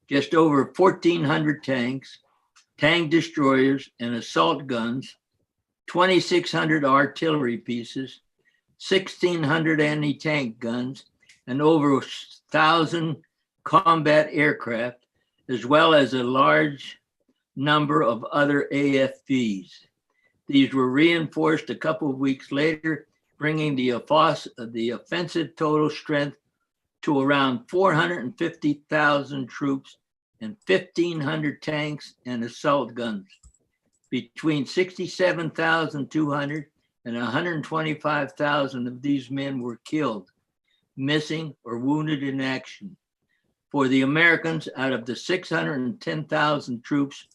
just over 1,400 tanks, tank destroyers and assault guns, 2,600 artillery pieces, 1,600 anti-tank guns, and over 1,000 combat aircraft, as well as a large number of other AFVs. These were reinforced a couple of weeks later, bringing the offensive total strength to around 450,000 troops and 1,500 tanks and assault guns. Between 67,200 and 125,000 of these men were killed, missing, or wounded in action. For the Americans, out of the 610,000 troops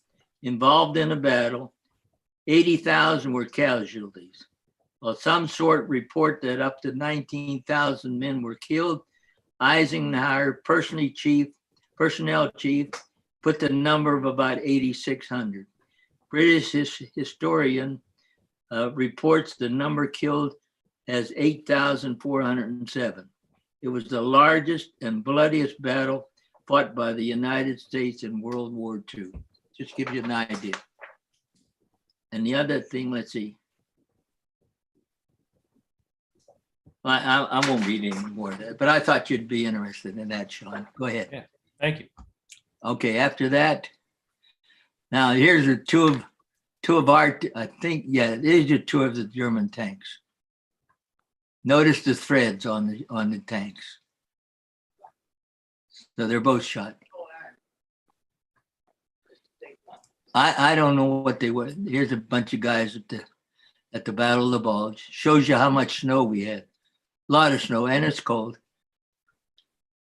involved in the battle, 80,000 were casualties. While some sort report that up to 19,000 men were killed, Eisenhower, personnel chief, put the number of about 8,600. British historian reports the number killed as 8,407. It was the largest and bloodiest battle fought by the United States in World War II. Just gives you an idea. And the other thing, let's see. I won't read any more of that, but I thought you'd be interested in that, Sean. Go ahead. Yeah. Thank you. Okay, after that, now here's the two of our, I think, yeah, these are 2 of the German tanks. Notice the threads on the tanks. So they're both shot. I don't know what they were. Here's a bunch of guys at the Battle of the Bulge. Shows you how much snow we had. A lot of snow, and it's cold.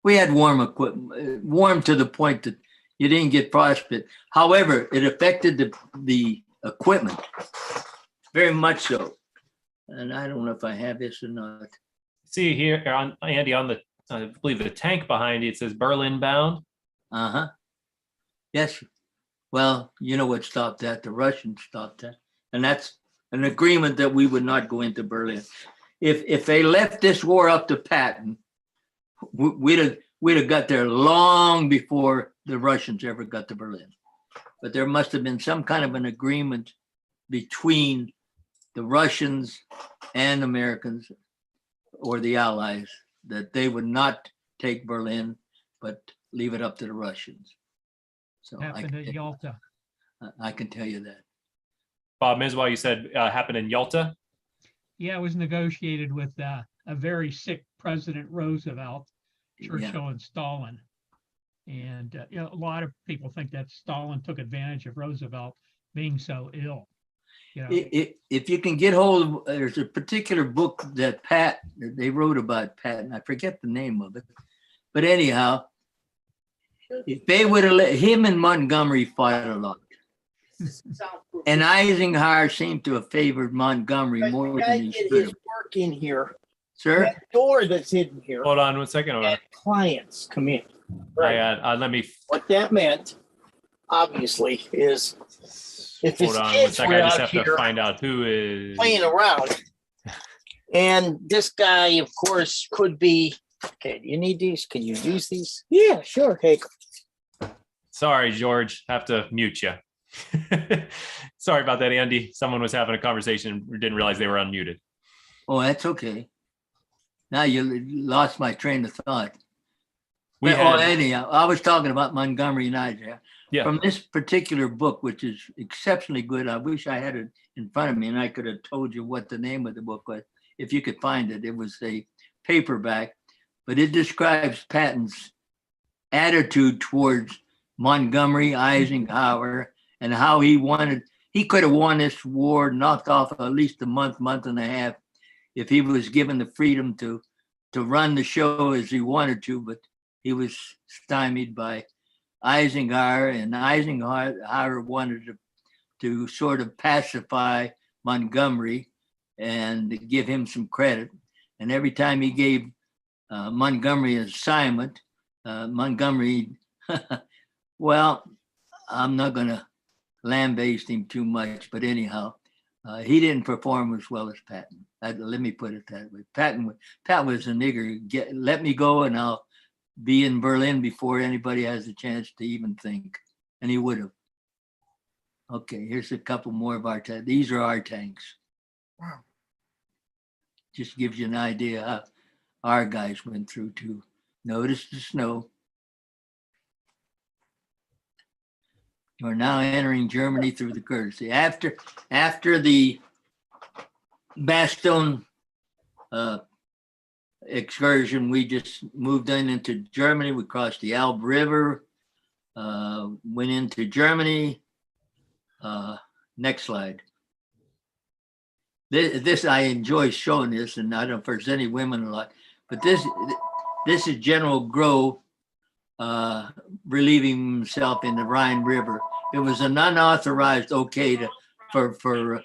We had warm equipment, warm to the point that you didn't get frostbite. However, it affected the equipment very much so. And I don't know if I have this or not. See here, on Andy, on the, I believe the tank behind you, it says Berlin bound. Uh-huh. Yes. Well, you know what stopped that? The Russians stopped that. And that's an agreement that we would not go into Berlin. If they left this war up to Patton, we'd have got there long before the Russians ever got to Berlin. But there must have been some kind of an agreement between the Russians and Americans or the Allies that they would not take Berlin, but leave it up to the Russians. So Happened at Yalta. I can tell you that. Bob Miswell, you said happened in Yalta. Yeah, it was negotiated with a very sick President Roosevelt, Churchill, and Stalin. And a lot of people think that Stalin took advantage of Roosevelt being so ill. If you can get hold of, there's a particular book that they wrote about Patton. I forget the name of it, but anyhow, if they would have let him and Montgomery fought a lot, and Eisenhower seemed to have favored Montgomery more than he Get should his have. work in here. Sir, That door that's hidden here. Hold on 1 second. Hold on. And clients come in. Let me What that meant, obviously, is if his hold on 1 kids second. were I just out have to here find out who is. playing around, and this guy, of course, could be. Okay, do you need these? Can you use these? Yeah, sure. Hey, Sorry, George. Have to mute you. Sorry about that, Andy. Someone was having a conversation and didn't realize they were unmuted. oh, that's okay. Now you lost my train of thought. Anyhow, I was talking about Montgomery and Eisenhower. Yeah. From this particular book, which is exceptionally good, I wish I had it in front of me and I could have told you what the name of the book was. If you could find it, it was a paperback, but it describes Patton's attitude towards Montgomery, Eisenhower, and how he could have won this war, knocked off at least a month and a half, if he was given the freedom to run the show as he wanted to, but he was stymied by Eisenhower, and Eisenhower wanted to sort of pacify Montgomery and give him some credit. And every time he gave Montgomery an assignment, Montgomery, well, I'm not going to lambaste him too much, but anyhow, he didn't perform as well as Patton. Let me put it that way. Patton was a nigger. Let me go and I'll be in Berlin before anybody has a chance to even think. And he would have. Okay, here's a couple more of our tanks. These are our tanks. Wow. Just gives you an idea how our guys went through too. Notice the snow. We're now entering Germany through the courtesy. After the Bastogne excursion, we just moved into Germany. We crossed the Elbe River, went into Germany. Next slide. This I enjoy showing this, and I don't know if there's any women a lot, but this is General Grove relieving himself in the Rhine River. It was an unauthorized okay for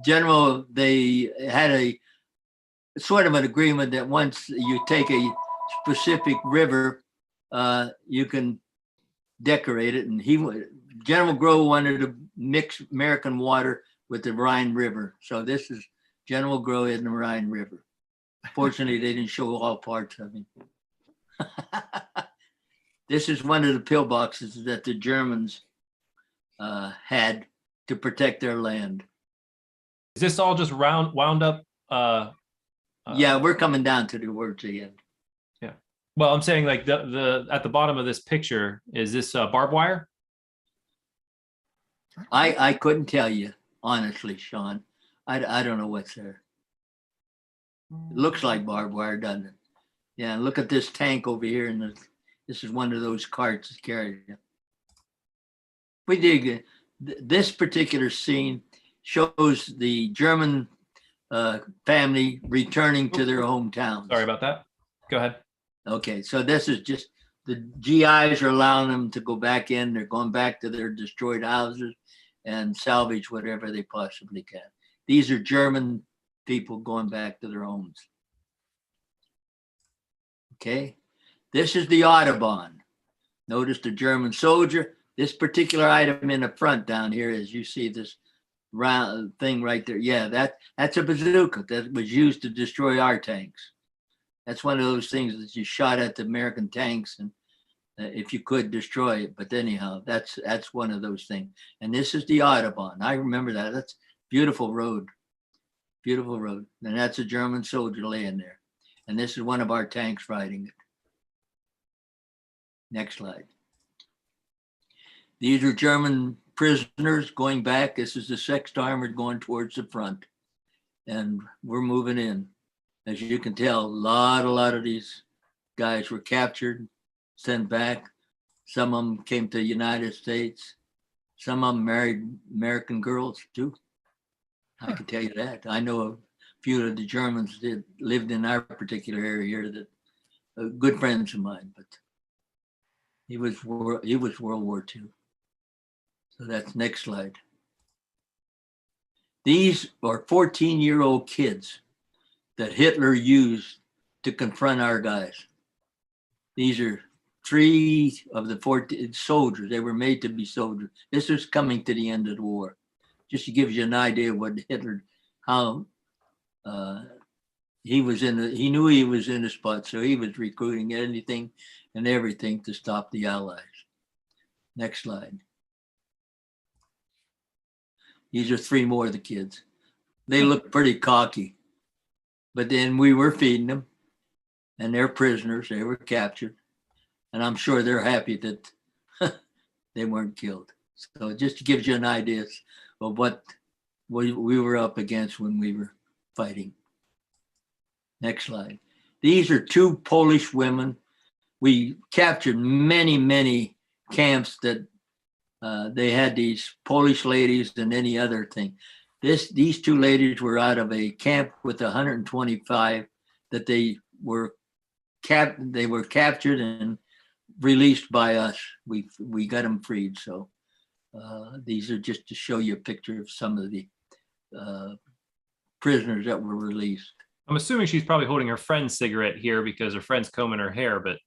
General. They had a sort of an agreement that once you take a specific river, you can decorate it. And General Grove wanted to mix American water with the Rhine River. So this is General Grove in the Rhine River. Fortunately, they didn't show all parts of him. This is one of the pillboxes that the Germans had to protect their land. Is this all just wound up? Yeah, we're coming down to the words again. Yeah. Well, I'm saying like the at the bottom of this picture, is this barbed wire? I couldn't tell you, honestly, Sean. I don't know what's there. It looks like barbed wire, doesn't it? Yeah, look at this tank over here, and this is one of those carts that carried it. We did this particular scene shows the German family returning to their hometowns. Sorry about that. Go ahead. Okay, so this is just the GIs are allowing them to go back in. They're going back to their destroyed houses and salvage whatever they possibly can. These are German people going back to their homes. Okay, this is the Autobahn. Notice the German soldier. This particular item in the front down here, as you see this round thing right there. Yeah, that's a bazooka that was used to destroy our tanks. That's one of those things that you shot at the American tanks, and if you could destroy it. But anyhow, that's one of those things. And this is the Audubon. I remember that. That's beautiful road. Beautiful road. And that's a German soldier laying there. And this is one of our tanks riding it. Next slide. These are German prisoners going back. This is the 6th Armored going towards the front. And we're moving in. As you can tell, a lot of these guys were captured, sent back. Some of them came to the United States. Some of them married American girls too. I can tell you that. I know a few of the Germans that lived in our particular area here that good friends of mine, but he was World War II. So that's next slide. These are 14-year-old kids that Hitler used to confront our guys. These are 3 of the 14 soldiers. They were made to be soldiers. This was coming to the end of the war. Just to give you an idea of what Hitler, how he knew he was in the spot, so he was recruiting anything and everything to stop the Allies. Next slide. These are 3 more of the kids. They look pretty cocky, but then we were feeding them, and they're prisoners. They were captured, and I'm sure they're happy that they weren't killed. So it just gives you an idea of what we were up against when we were fighting. Next slide. These are 2 Polish women. We captured many camps that they had these Polish ladies and any other thing. These 2 ladies were out of a camp with 125 that they were captured and released by us. We got them freed. So these are just to show you a picture of some of the prisoners that were released. I'm assuming she's probably holding her friend's cigarette here because her friend's combing her hair, but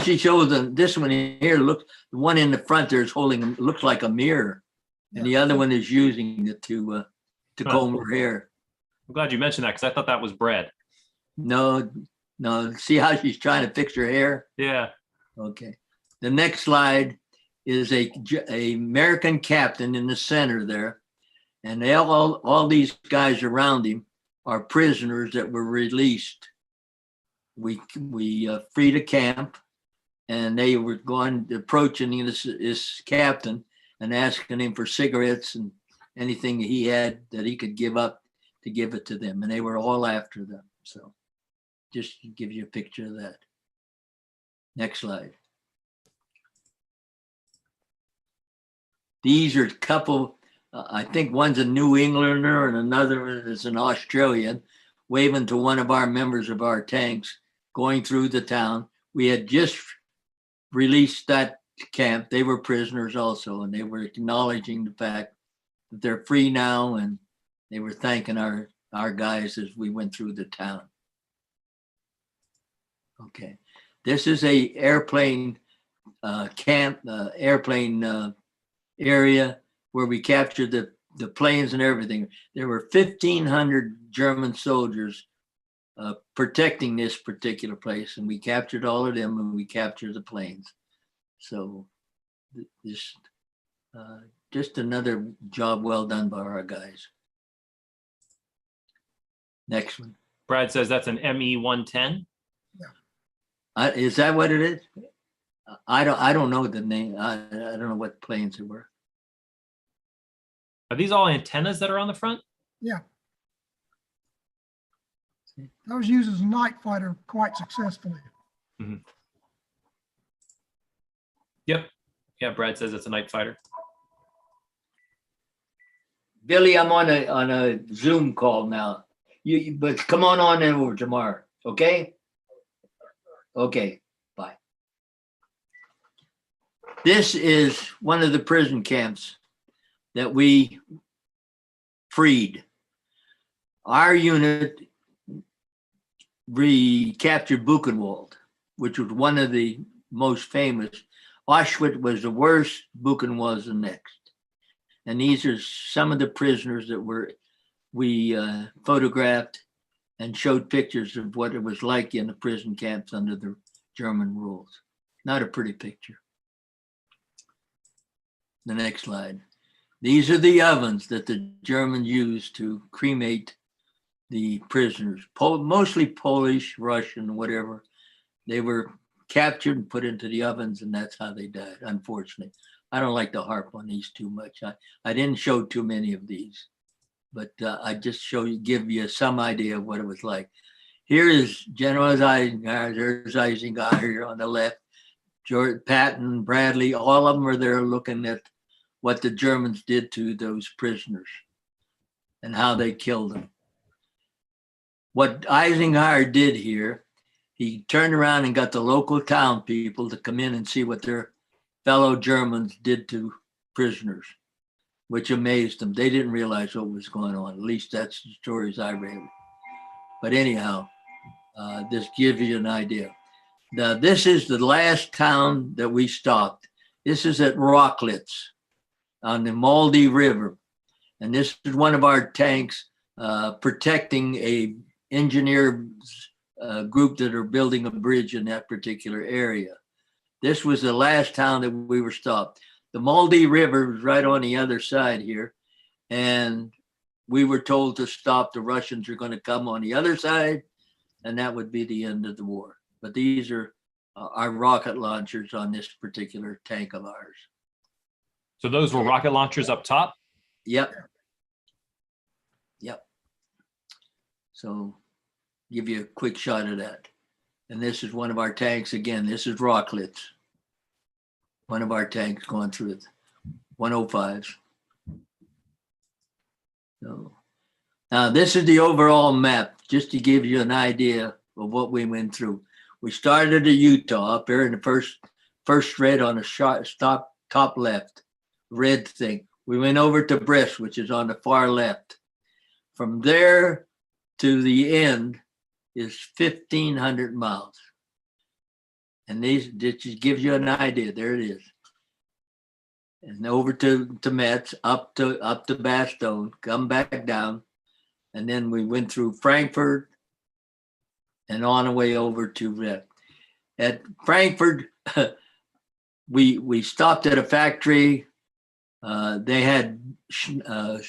She shows them this one here. Look, the one in the front there is holding, looks like a mirror, and the other one is using it to comb her hair. I'm glad you mentioned that because I thought that was bread. No. See how she's trying to fix her hair? Yeah. Okay. The next slide is a American captain in the center there, and all these guys around him are prisoners that were released. We freed a camp, and they were approaching this captain and asking him for cigarettes and anything he had that he could give up to give it to them, and they were all after them. So just to give you a picture of that. Next slide. These are a couple, I think one's a New Englander and another is an Australian, waving to one of our members of our tanks going through the town. We had just released that camp. They were prisoners also, and they were acknowledging the fact that they're free now, and they were thanking our guys as we went through the town. Okay, this is a airplane camp, airplane area where we captured the planes and everything. There were 1,500 German soldiers protecting this particular place, and we captured all of them, and we captured the planes. So this just another job well done by our guys. Next one. Brad says that's an ME-110. Is that what it is? I don't know the name. I don't know what planes it were. Are these all antennas that are on the front? Yeah. That was used as a night fighter quite successfully. Mm-hmm. Yep. Yeah, Brad says it's a night fighter. Billy, I'm on a Zoom call now. But come on in over tomorrow, okay? Okay, bye. This is one of the prison camps that we freed. Our unit recaptured Buchenwald, which was one of the most famous. Auschwitz was the worst, Buchen was the next. And these are some of the prisoners that we photographed and showed pictures of what it was like in the prison camps under the German rules. Not a pretty picture. The next slide. These are the ovens that the Germans used to cremate the prisoners, mostly Polish, Russian, whatever. They were captured and put into the ovens, and that's how they died, unfortunately. I don't like to harp on these too much. I didn't show too many of these, but I just give you some idea of what it was like. Here is General Eisenhower. There's Eisenhower here on the left. George Patton, Bradley, all of them are there looking at what the Germans did to those prisoners and how they killed them. What Eisenhower did here, he turned around and got the local town people to come in and see what their fellow Germans did to prisoners, which amazed them. They didn't realize what was going on. At least that's the stories I read. But anyhow, this gives you an idea. Now, this is the last town that we stopped. This is at Rocklitz on the Maldi River. And this is one of our tanks protecting a engineer group that are building a bridge in that particular area. This was the last town that we were stopped. The Maldi River is right on the other side here. And we were told to stop. The Russians are going to come on the other side, and that would be the end of the war. But these are our rocket launchers on this particular tank of ours. So those were rocket launchers up top? Yep. So give you a quick shot of that. And this is one of our tanks. Again, this is Rocklitz. One of our tanks going through it. 105s. So now this is the overall map, just to give you an idea of what we went through. We started at Utah up there in the first red on the top left, red thing. We went over to Brest, which is on the far left. From there to the end is 1,500 miles. And this just gives you an idea. There it is. And over to Metz, up to Bastogne, come back down. And then we went through Frankfurt and on the way over to at Frankfurt. We stopped at a factory. They had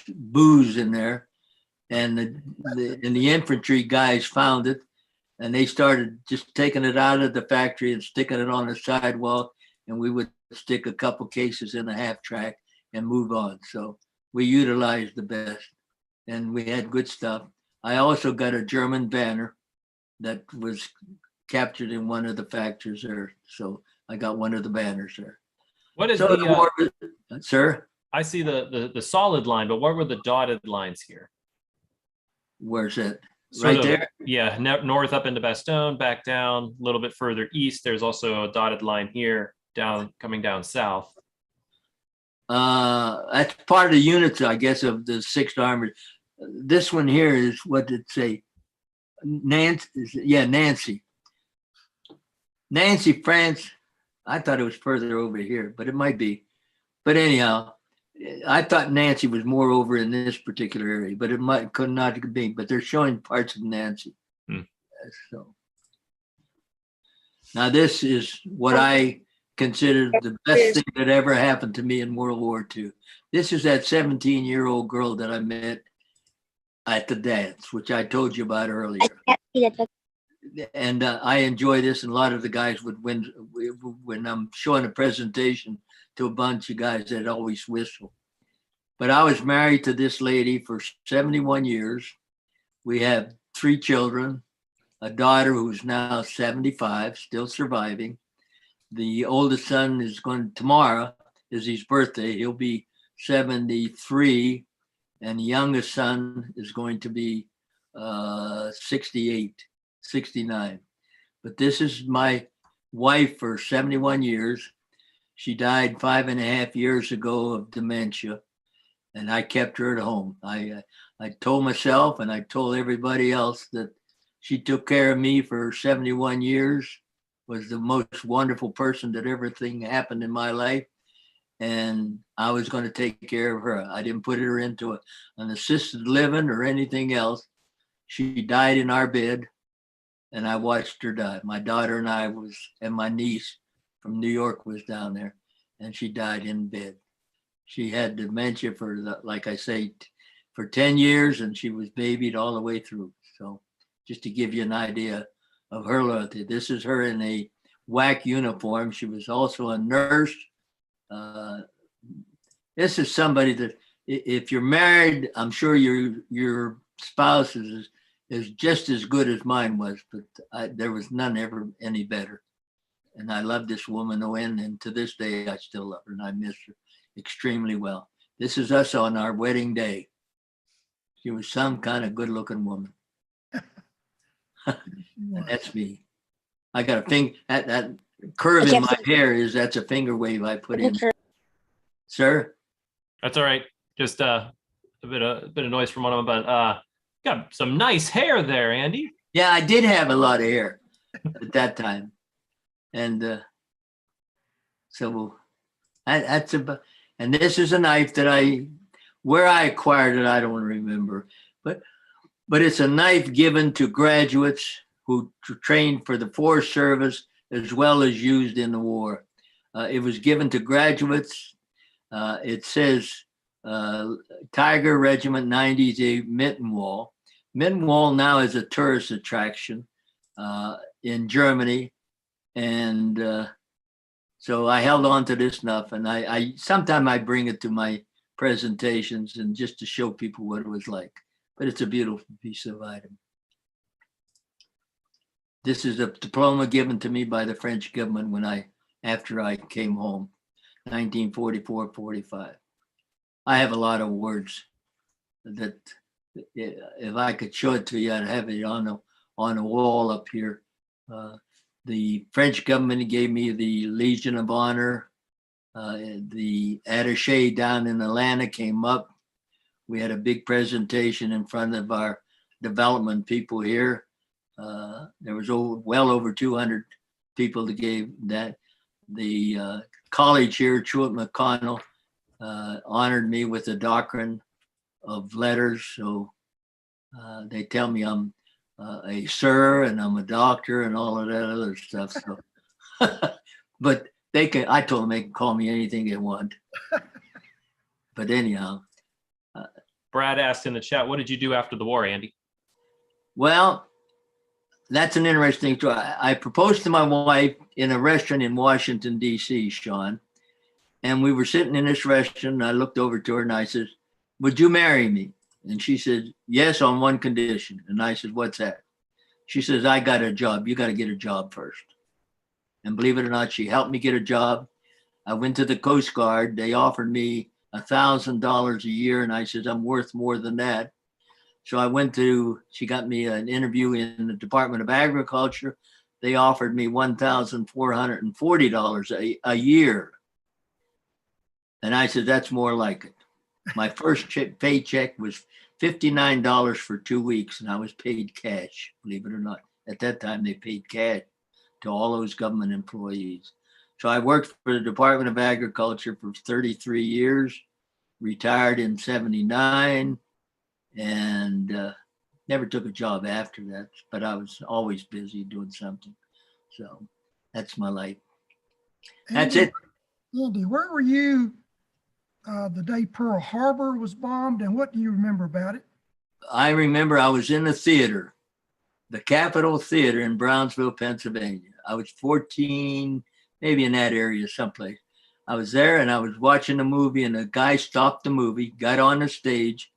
booze in there, and the infantry guys found it, and they started just taking it out of the factory and sticking it on the sidewalk, and we would stick a couple cases in a half track and move on. So we utilized the best, and we had good stuff. I also got a German banner that was captured in one of the factories there. So I got one of the banners there. What is So the sir? I see the solid line, but what were the dotted lines here? Where's that? Sort Right of, there? yeah, north up into Bastogne, back down a little bit further east. There's also a dotted line here, coming down south. That's part of the units, I guess, of the 6th Armored. This one here is, what did it say? Nancy, Nancy, France. I thought it was further over here, but it might be. But anyhow, I thought Nancy was more over in this particular area, but it could not be. But they're showing parts of Nancy. So now this is what I consider the best thing that ever happened to me in World War II. This is that 17-year-old girl that I met at the dance, which I told you about earlier. And I enjoy this, and a lot of the guys would when I'm showing a presentation to a bunch of guys that always whistle. But I was married to this lady for 71 years. We have 3 children, a daughter who's now 75, still surviving. The oldest son is tomorrow is his birthday. He'll be 73, and the youngest son is going to be 68, 69. But this is my wife for 71 years. She died 5.5 years ago of dementia, and I kept her at home. I told myself, and I told everybody else, that she took care of me for 71 years, was the most wonderful person that everything happened in my life, and I was going to take care of her. I didn't put her into an assisted living or anything else. She died in our bed, and I watched her die. My daughter and I and my niece from New York was down there, and she died in bed. She had dementia for, like I say, for 10 years, and she was babied all the way through. So just to give you an idea of her loyalty, this is her in a WAC uniform. She was also a nurse. This is somebody that, if you're married, I'm sure your spouse is just as good as mine was, but there was none ever any better. And I love this woman, and to this day, I still love her, and I miss her extremely well. This is us on our wedding day. She was some kind of good-looking woman. And that's me. I got a thing, that curve in my hair that's a finger wave I put in. Sir? That's all right. Just a bit of noise from one of them, but got some nice hair there, Andy. Yeah, I did have a lot of hair at that time. And so that's about, and this is a knife that where I acquired it, I don't remember, but it's a knife given to graduates who trained for the Forest Service as well as used in the war. It was given to graduates. It says Tiger Regiment 90 Mittenwald. Mittenwald now is a tourist attraction in Germany. And so I held on to this enough, and I sometimes I bring it to my presentations and just to show people what it was like. But it's a beautiful piece of item. This is a diploma given to me by the French government after I came home, 1944-45. I have a lot of words that if I could show it to you, I'd have it on a wall up here. The French government gave me the Legion of Honor. The attaché down in Atlanta came up. We had a big presentation in front of our development people here. There was well over 200 people that gave that. The college here, Truett McConnell, honored me with a doctrine of letters. So they tell me I'm a sir and I'm a doctor and all of that other stuff. So, but I told them they can call me anything they want. But anyhow. Brad asked in the chat, what did you do after the war, Andy? Well, that's an interesting story. I proposed to my wife in a restaurant in Washington, D.C., Sean. And we were sitting in this restaurant, and I looked over to her and I said, would you marry me? And she said, yes, on one condition. And I said, what's that? She says, I got a job. You got to get a job first. And believe it or not, she helped me get a job. I went to the Coast Guard. They offered me $1,000 a year. And I said, I'm worth more than that. So she got me an interview in the Department of Agriculture. They offered me $1,440 a year. And I said, that's more like it. My first paycheck was $59 for 2 weeks, and I was paid cash, believe it or not. At that time, they paid cash to all those government employees. So I worked for the Department of Agriculture for 33 years, retired in 79, and never took a job after that, but I was always busy doing something. So that's my life. That's it. Andy, where were you the day Pearl Harbor was bombed, and what do you remember about it? I remember I was in the theater, the Capitol Theater in Brownsville, Pennsylvania. I was 14, maybe in that area someplace. I was there and I was watching a movie, and a guy stopped the movie, got on the stage,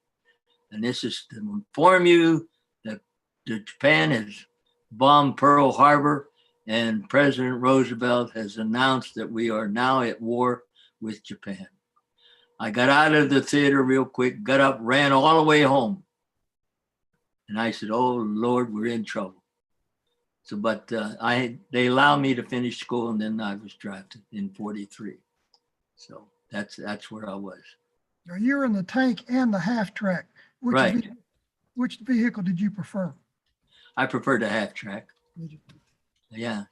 and this is to inform you that Japan has bombed Pearl Harbor, and President Roosevelt has announced that we are now at war with Japan. I got out of the theater real quick, got up, ran all the way home. And I said, oh, Lord, we're in trouble. So, but they allowed me to finish school, and then I was drafted in 43. So that's where I was. Now, you were in the tank and the half track. Which vehicle did you prefer? I preferred a half track. Did you? Yeah,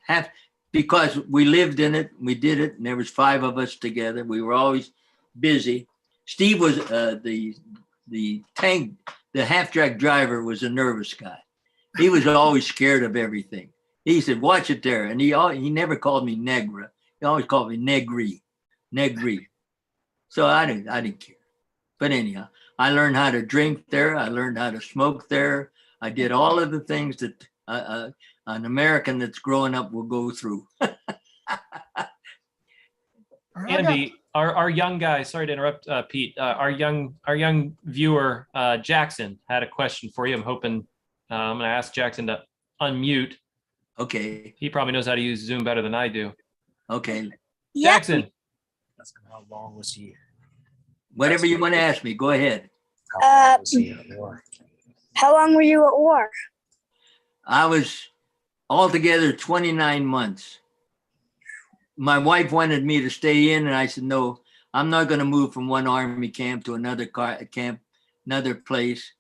because we lived in it, we did it, and there was 5 of us together. We were always busy. Steve was the tank, the half-track driver was a nervous guy. He was always scared of everything. He said, watch it there. And he never called me Negra. He always called me Negri. So I didn't care. But anyhow, I learned how to drink there. I learned how to smoke there. I did all of the things that an American that's growing up will go through. All right, I got- Andy, our young guy, sorry to interrupt, Pete, our young viewer, Jackson, had a question for you. I'm hoping, I'm going to ask Jackson to unmute. Okay. He probably knows how to use Zoom better than I do. Okay. Yeah. Jackson, How long was he? Whatever you want to ask me, go ahead. Uh, Was he at war? How long were you at war? I was altogether 29 months. My wife wanted me to stay in, and I said, no, I'm not going to move from one army camp to another camp, another place.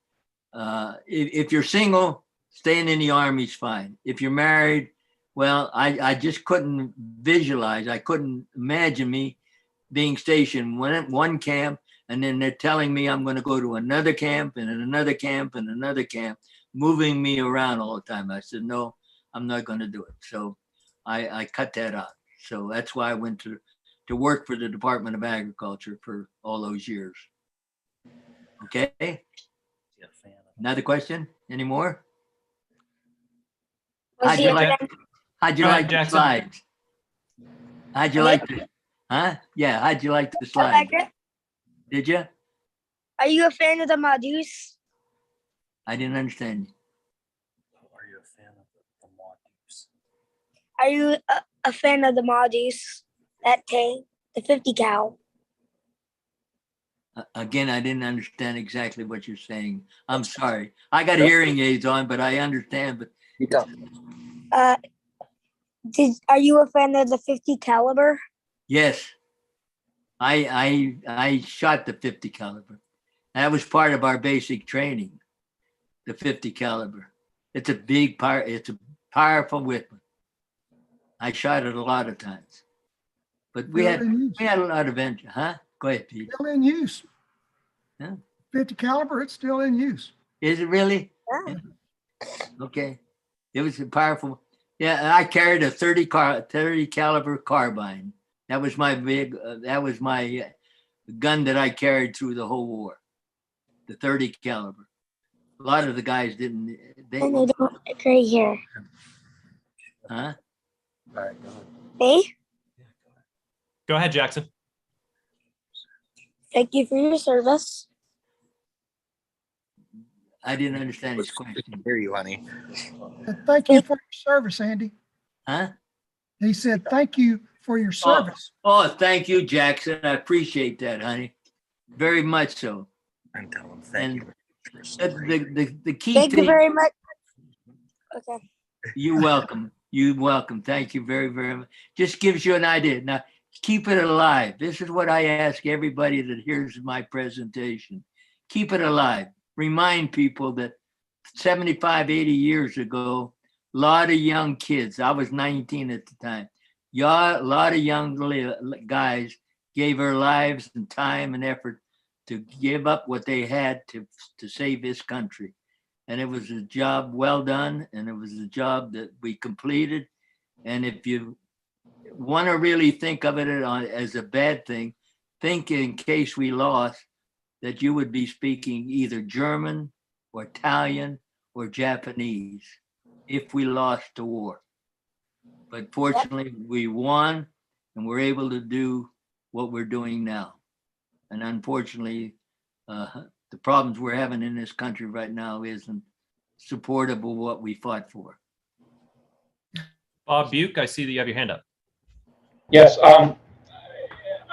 If you're single, staying in the army's fine. If you're married, well, I just couldn't visualize. I couldn't imagine me being stationed one camp, and then they're telling me I'm going to go to another camp and another camp and another camp, moving me around all the time. I said, no, I'm not going to do it. So I cut that out. So that's why I went to work for the Department of Agriculture for all those years. Okay. Another question? Any more? Was How'd he you a like? fan- How'd you Go ahead, like the Jackson. slides? How'd you like the? Huh? Yeah. How'd you like the I slides? like it. Did you? Are you a fan of the Maldives? I didn't understand you. Are you a fan of the Maldives? Are you a fan of the Maldives? That tank, the 50 cal. Again, I didn't understand exactly what you're saying. I'm sorry. I got hearing aids on, but I understand. But You don't. Are you a fan of the 50 caliber? yes, I shot the 50 caliber. That was part of our basic training. The 50 caliber. It's a big part. It's a powerful weapon. I shot it a lot of times, but we had a lot of engine. Huh? Go ahead, Pete. Still in use. Yeah. 50 caliber, it's still in use. Is it really? Yeah. Okay. It was a powerful. Yeah, I carried a 30 caliber carbine. That was my gun that I carried through the whole war. The 30 caliber. A lot of the guys didn't. And I don't right here. Huh? All right, go ahead. Hey, Go ahead, Jackson. thank you for your service. I didn't understand his question. Hear you, honey. And thank you for your service, Andy. Huh? He said, thank you for your service. Oh, thank you, Jackson. I appreciate that, honey. Very much so. And tell him thank you. The key Thank you thing. very much. Okay. You're welcome. You're welcome. Thank you very, very much. Just gives you an idea. Now, keep it alive. This is what I ask everybody that hears my presentation. Keep it alive. Remind people that 75, 80 years ago, a lot of young kids, I was 19 at the time, a lot of young guys gave their lives and time and effort to give up what they had to save this country. And it was a job well done, and it was a job that we completed. And if you want to really think of it as a bad thing, think in case we lost, that you would be speaking either German or Italian or Japanese if we lost the war. But fortunately, we won, and we're able to do what we're doing now. And unfortunately, the problems we're having in this country right now isn't supportive of what we fought for. Bob Buke, I see that you have your hand up. Yes, I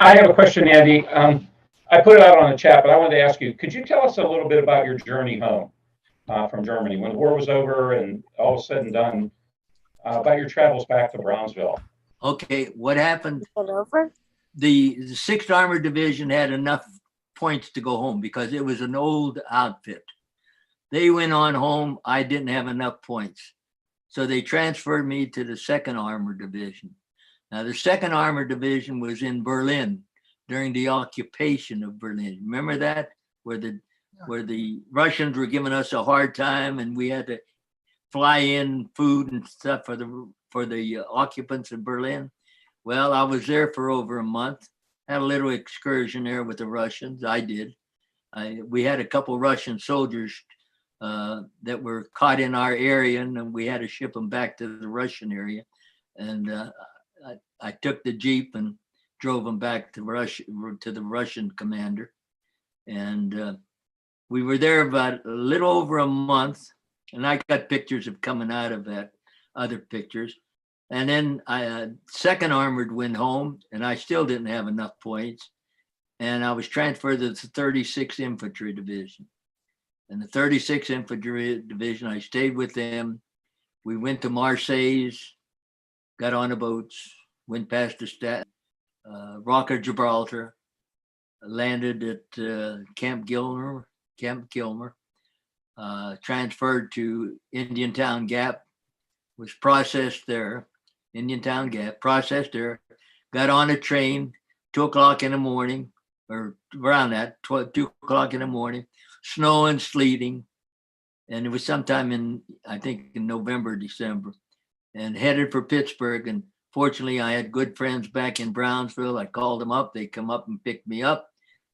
have a question, Andy. I put it out on the chat, but I wanted to ask you, could you tell us a little bit about your journey home from Germany when the war was over and all was said and done, about your travels back to Brownsville? Okay, what happened? Is it over? The 6th Armored Division had enough points to go home because it was an old outfit. They went on home. I didn't have enough points. So they transferred me to the 2nd Armored Division. Now, the 2nd Armored Division was in Berlin during the occupation of Berlin. Remember that? Where the Russians were giving us a hard time and we had to fly in food and stuff for the occupants of Berlin. Well, I was there for over a month. Had a little excursion there with the Russians. I did. We had a couple Russian soldiers that were caught in our area, and we had to ship them back to the Russian area. And I took the Jeep and drove them back to the Russian commander. And we were there about a little over a month, and I got pictures of coming out of that, other pictures. And then I second armored went home, and I still didn't have enough points. And I was transferred to the 36th Infantry Division. And the 36th Infantry Division, I stayed with them. We went to Marseille, got on the boats, went past the Rock of Gibraltar, landed at Camp Gilmer, transferred to Indiantown Gap, was processed there, Indiantown Gap, processed there, got on a train, 2 o'clock in the morning, or around that, 2 o'clock in the morning, snow and sleeting. And it was sometime in, I think in November, December, and headed for Pittsburgh. And fortunately, I had good friends back in Brownsville. I called them up, they come up and picked me up,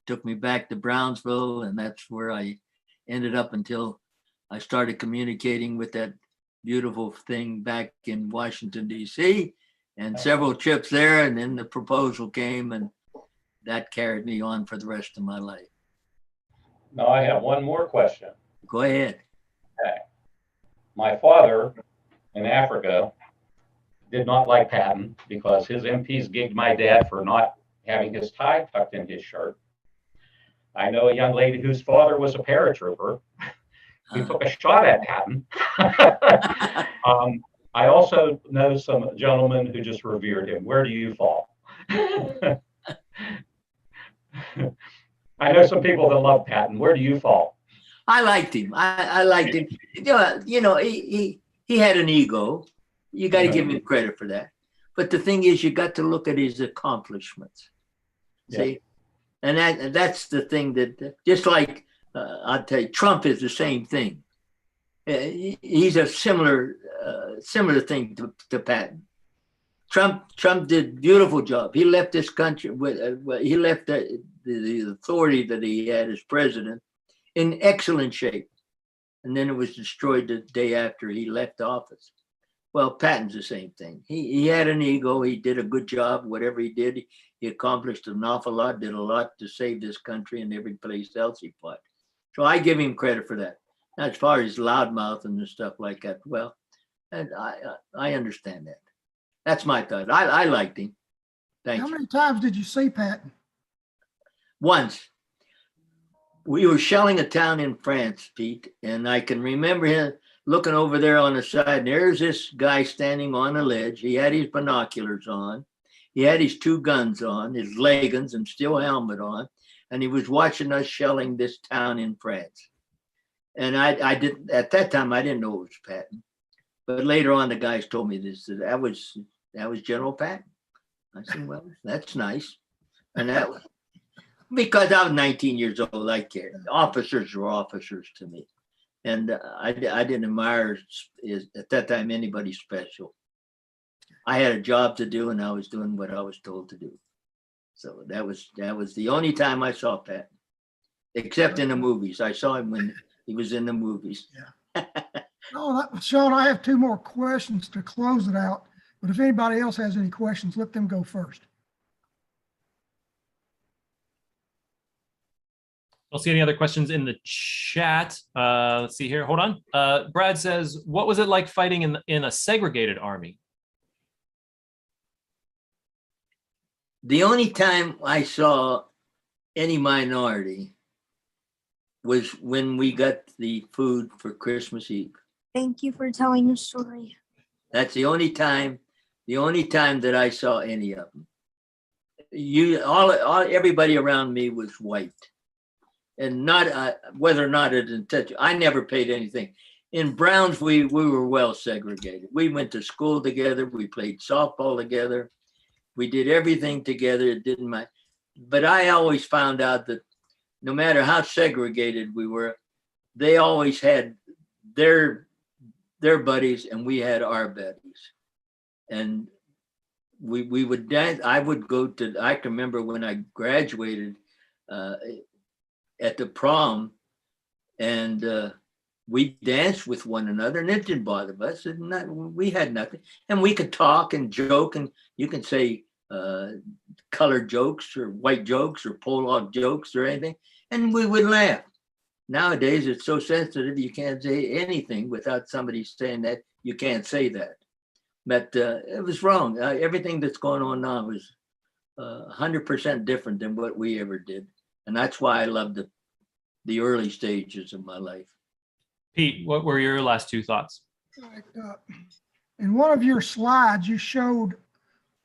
took me back to Brownsville, and that's where I ended up until I started communicating with that beautiful thing back in Washington, D.C., and several trips there. And then the proposal came, and that carried me on for the rest of my life. Now I have one more question. Go ahead. Okay. My father in Africa did not like Patton because his MPs gigged my dad for not having his tie tucked in his shirt. I know a young lady whose father was a paratrooper. We took a shot at Patton. I also know some gentlemen who just revered him. Where do you fall? I know some people that love Patton. Where do you fall? I liked him. I liked him. You know, he had an ego. You got to give him credit for that. But the thing is, you got to look at his accomplishments. See, and that's the thing that, just like I'll tell you, Trump is the same thing. He's a similar thing to Patton. Trump did a beautiful job. He left this country with he left the authority that he had as president in excellent shape, and then it was destroyed the day after he left office. Well, Patton's the same thing. He had an ego. He did a good job. Whatever he did, he accomplished an awful lot. Did a lot to save this country and every place else he fought. So I give him credit for that. Now, as far as loudmouth and stuff like that, well, and I understand that. That's my thought. I liked him. Thank you. How many times did you see Patton? Once. We were shelling a town in France, Pete, and I can remember him looking over there on the side, and there's this guy standing on a ledge. He had his binoculars on. He had his 2 guns on, his leggings and steel helmet on, and he was watching us shelling this town in France. And I didn't, at that time, I didn't know it was Patton. But later on, the guys told me this, that was General Patton. I said, well, that's nice. And that was, because I was 19 years old, I cared. Officers were officers to me. And I didn't admire at that time anybody special. I had a job to do, and I was doing what I was told to do. So that was the only time I saw Patton, except in the movies. I saw him when he was in the movies. Yeah. Sean, I have 2 more questions to close it out. But if anybody else has any questions, let them go first. I'll see any other questions in the chat. Let's see here. Hold on. Brad says, what was it like fighting in a segregated army? The only time I saw any minority was when we got the food for Christmas Eve. Thank you for telling your story. That's the only time that I saw any of them. Everybody around me was white. And not whether or not it intentional. I never paid anything. In Browns, we were well segregated. We went to school together. We played softball together. We did everything together. It didn't matter. But I always found out that no matter how segregated we were, they always had their buddies and we had our buddies. And we would dance. I would go to, I can remember when I graduated at the prom, and we danced with one another, and it didn't bother us. We had nothing. And we could talk and joke, and you can say colored jokes or white jokes or Polak jokes or anything, and we would laugh. Nowadays, it's so sensitive, you can't say anything without somebody saying that you can't say that. But it was wrong. Everything that's going on now is 100% different than what we ever did. And that's why I love the early stages of my life. Pete, what were your last two thoughts? In one of your slides, you showed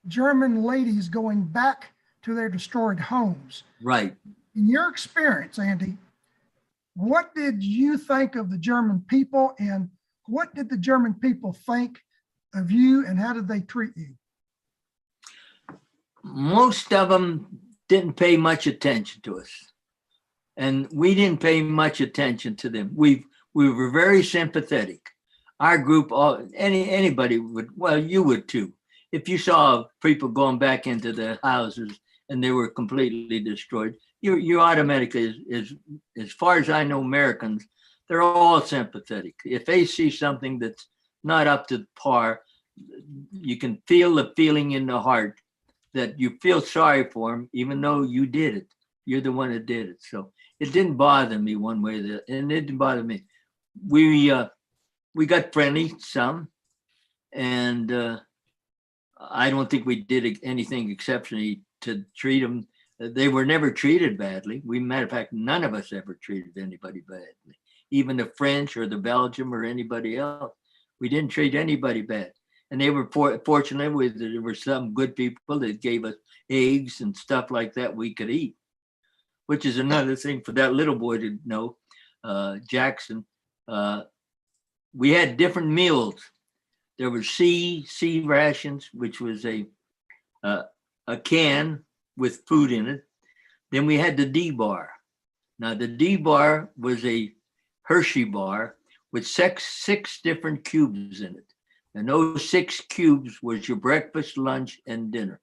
German ladies going back to their destroyed homes. Right. In your experience, Andy, what did you think of the German people, and what did the German people think of you, and how did they treat you? Most of them didn't pay much attention to us, and we didn't pay much attention to them. We were very sympathetic. Our group, anybody would, well, you would too. If you saw people going back into the houses and they were completely destroyed, you automatically, as far as I know, Americans, they're all sympathetic. If they see something that's not up to par, you can feel the feeling in the heart that you feel sorry for them, even though you did it. You're the one that did it. So it didn't bother me one way or the other, and it didn't bother me. We got friendly some, and I don't think we did anything exceptionally to treat them. They were never treated badly. Matter of fact, none of us ever treated anybody badly. Even the French or the Belgium or anybody else, we didn't treat anybody bad. And they were fortunately, there were some good people that gave us eggs and stuff like that we could eat, which is another thing for that little boy to know, Jackson. We had different meals. There was C rations, which was a can with food in it. Then we had the D bar. Now the D bar was a Hershey bar with six different cubes in it. And those 6 cubes was your breakfast, lunch, and dinner.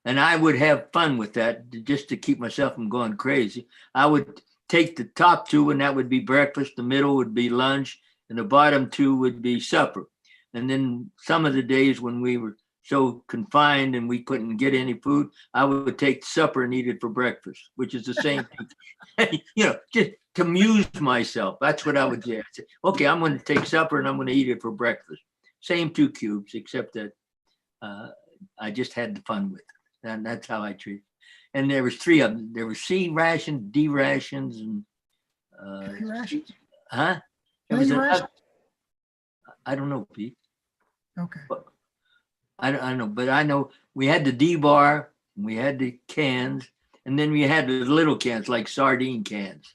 And I would have fun with that just to keep myself from going crazy. I would take the top 2, and that would be breakfast, the middle would be lunch, and the bottom 2 would be supper. And then some of the days when we were so confined and we couldn't get any food, I would take supper and eat it for breakfast, which is the same thing. Just to amuse myself. That's what I would do. I'd say, okay, I'm going to take supper and I'm going to eat it for breakfast. Same 2 cubes, except that I just had the fun with it. And that's how I treat it. And there was 3 of them. There was C rations, D rations, and Rations? huh? Any rations? I don't know, Pete. Okay. But I don't know, but I know we had the D bar, we had the cans, and then we had the little cans like sardine cans.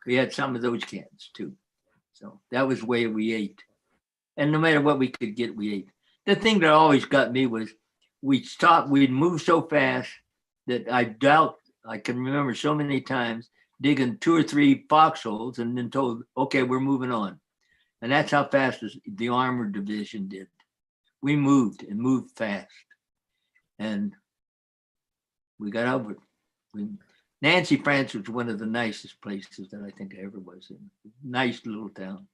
We had some of those cans too. So that was the way we ate. And no matter what we could get, we ate. The thing that always got me was we'd move so fast that I doubt I can remember so many times digging 2 or 3 foxholes and then told, okay, we're moving on. And that's how fast the armored division did. We moved and moved fast. And we got over it. Nancy, France was one of the nicest places that I think I ever was in. Nice little town.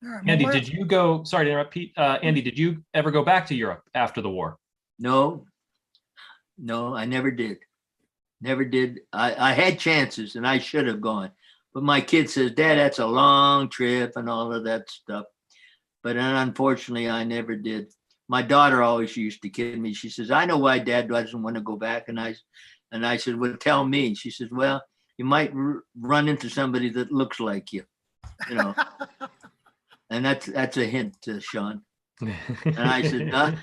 All right, Andy, did you go, sorry to interrupt, Pete. Andy, did you ever go back to Europe after the war? No, I never did. Never did. I had chances and I should have gone. But my kid says, Dad, that's a long trip and all of that stuff. But unfortunately, I never did. My daughter always used to kid me. She says, I know why Dad doesn't want to go back. And I said, well, tell me. She says, well, you might run into somebody that looks like you, And that's a hint, Sean. And I said, no.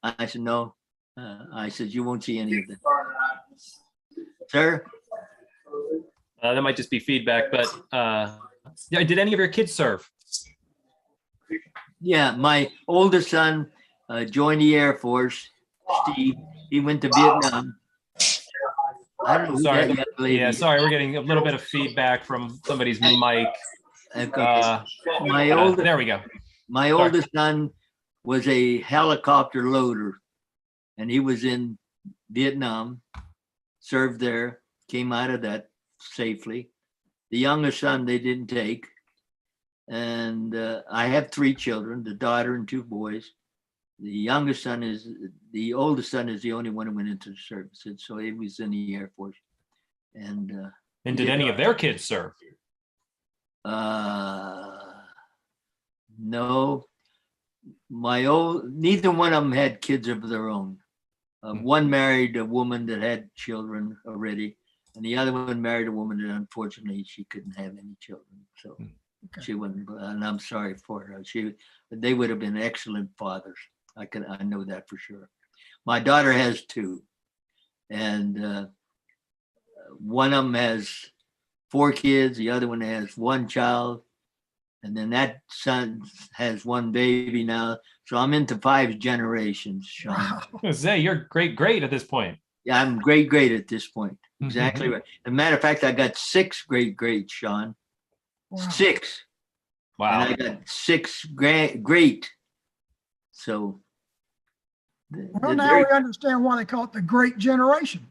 I said, no. I said, you won't see any of them. Sir? That might just be feedback, but did any of your kids serve? Yeah, my oldest son joined the Air Force, Steve. He went to Vietnam. I don't know. Sorry. Yeah, sorry, we're getting a little bit of feedback from somebody's mic. My oldest, there we go. My oldest son was a helicopter loader, and he was in Vietnam, served there, came out of that safely. The youngest son they didn't take. And I have 3 children, the daughter and 2 boys. The oldest son is the only one who went into the service. And so he was in the Air Force. And did any of their kids serve? No, neither one of them had kids of their own. One married a woman that had children already, and the other one married a woman that unfortunately she couldn't have any children. So she wouldn't, and I'm sorry for her. They would have been excellent fathers. I know that for sure. My daughter has 2, and one of them has 4 kids. The other one has 1 child. And then that son has 1 baby now. So I'm into 5 generations, Sean. Wow. I was gonna say, you're great at this point. Yeah, I'm great at this point. Exactly right. As a matter of fact, I got 6 great, Sean. Wow. 6. Wow. And I got 6 great. So. Well, now we understand why they call it the Great Generation.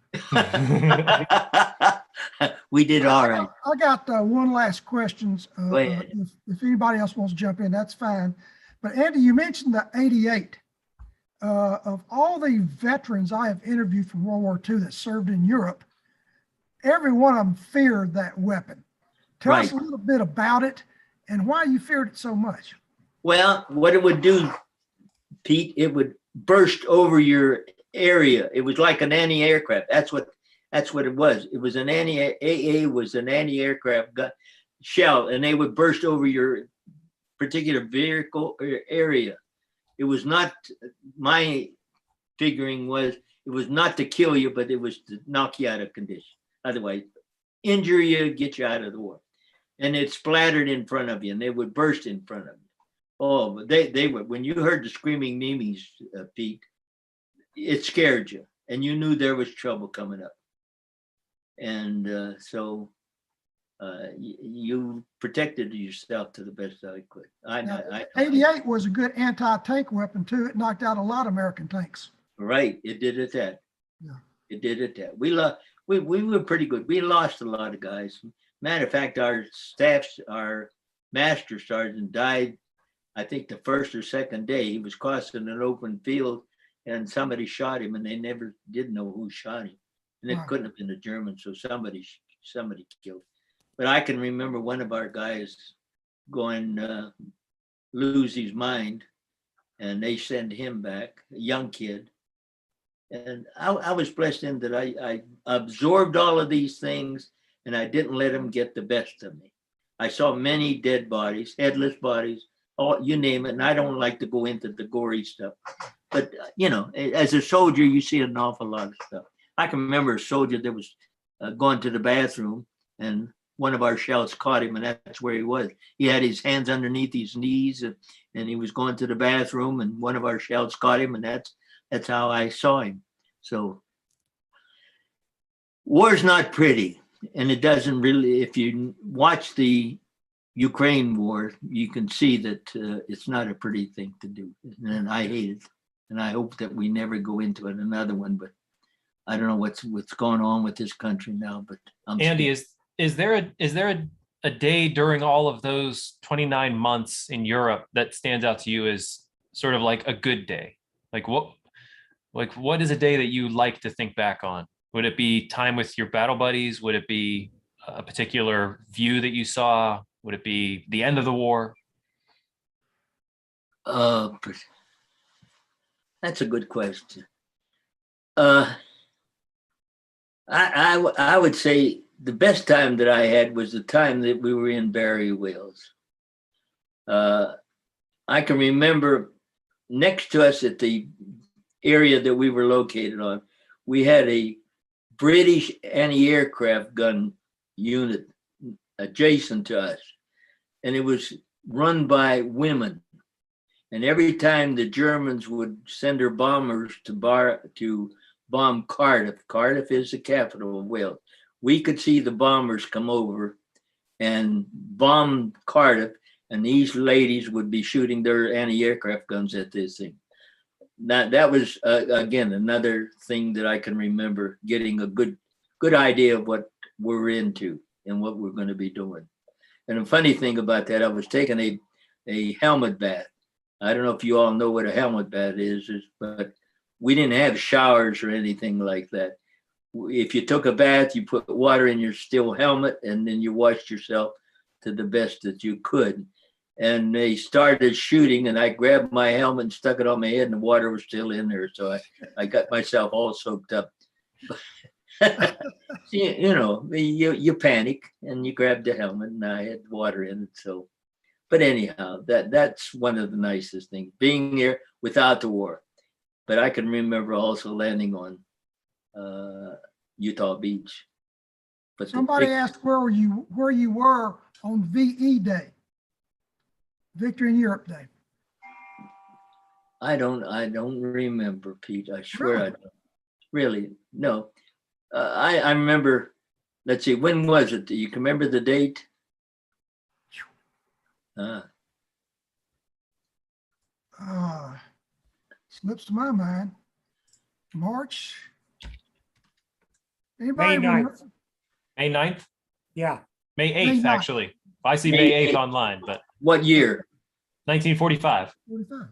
We did all right. I got one last question. Go ahead. If anybody else wants to jump in, that's fine. But Andy, you mentioned the 88. Of all the veterans I have interviewed from World War II that served in Europe, every one of them feared that weapon. Tell us a little bit about it and why you feared it so much. Well, what it would do, Pete, it would burst over your area. It was like an anti-aircraft. That's what it was. It was an anti-aircraft gun shell, and they would burst over your particular vehicle or area. It was not, my figuring was, it was not to kill you, but it was to knock you out of condition. Otherwise, injure you, get you out of the war. And it splattered in front of you, and they would burst in front of you. Oh, but they would, when you heard the screaming Nemes, Pete, it scared you, and you knew there was trouble coming up. And so you protected yourself to the best I could. I 88 was a good anti-tank weapon too. It knocked out a lot of American tanks. Right, it did at that. Yeah. It did at that. We were pretty good. We lost a lot of guys. Matter of fact, our master sergeant died, I think the first or second day. He was crossing an open field and somebody shot him, and they never did know who shot him. And it couldn't have been a German, so somebody killed him. But I can remember one of our guys going lose his mind, and they send him back, a young kid. And I was blessed in that I absorbed all of these things, and I didn't let them get the best of me. I saw many dead bodies, headless bodies, all you name it. And I don't like to go into the gory stuff, but as a soldier, you see an awful lot of stuff. I can remember a soldier that was going to the bathroom, and one of our shells caught him, and that's where he was. He had his hands underneath his knees, and he was going to the bathroom, and one of our shells caught him, and that's how I saw him. So war's not pretty, and it doesn't really, if you watch the Ukraine war, you can see that it's not a pretty thing to do, and I hate it, and I hope that we never go into it, another one. But I don't know what's going on with this country now. But Andy, is there a day during all of those 29 months in Europe that stands out to you as sort of like a good day? Like what is a day that you like to think back on? Would it be time with your battle buddies? Would it be a particular view that you saw? Would it be the end of the war? That's a good question. I would say the best time that I had was the time that we were in Barry, Wales. I can remember next to us at the area that we were located on, we had a British anti-aircraft gun unit adjacent to us, and it was run by women. And every time the Germans would send their bombers to bomb Cardiff. Cardiff is the capital of Wales. We could see the bombers come over and bomb Cardiff, and these ladies would be shooting their anti-aircraft guns at this thing. That was again another thing that I can remember, getting a good idea of what we're into and what we're going to be doing. And the funny thing about that, I was taking a helmet bath. I don't know if you all know what a helmet bath is, but we didn't have showers or anything like that. If you took a bath, you put water in your steel helmet and then you washed yourself to the best that you could. And they started shooting, and I grabbed my helmet and stuck it on my head, and the water was still in there. So I got myself all soaked up. You panic and you grab the helmet, and I had water in it. So, but anyhow, that's one of the nicest things, being here without the war. But I can remember also landing on Utah Beach. But Somebody asked where you were on VE Day, Victory in Europe Day. I don't remember, Pete. I swear I don't. Really, no. I remember. Let's see. When was it? You can remember the date? Slips to my mind. March. Anybody? May 9th. May 9th? Yeah. May May 8th, 9th. actually. I see May 8th online, but What year? 1945. 45.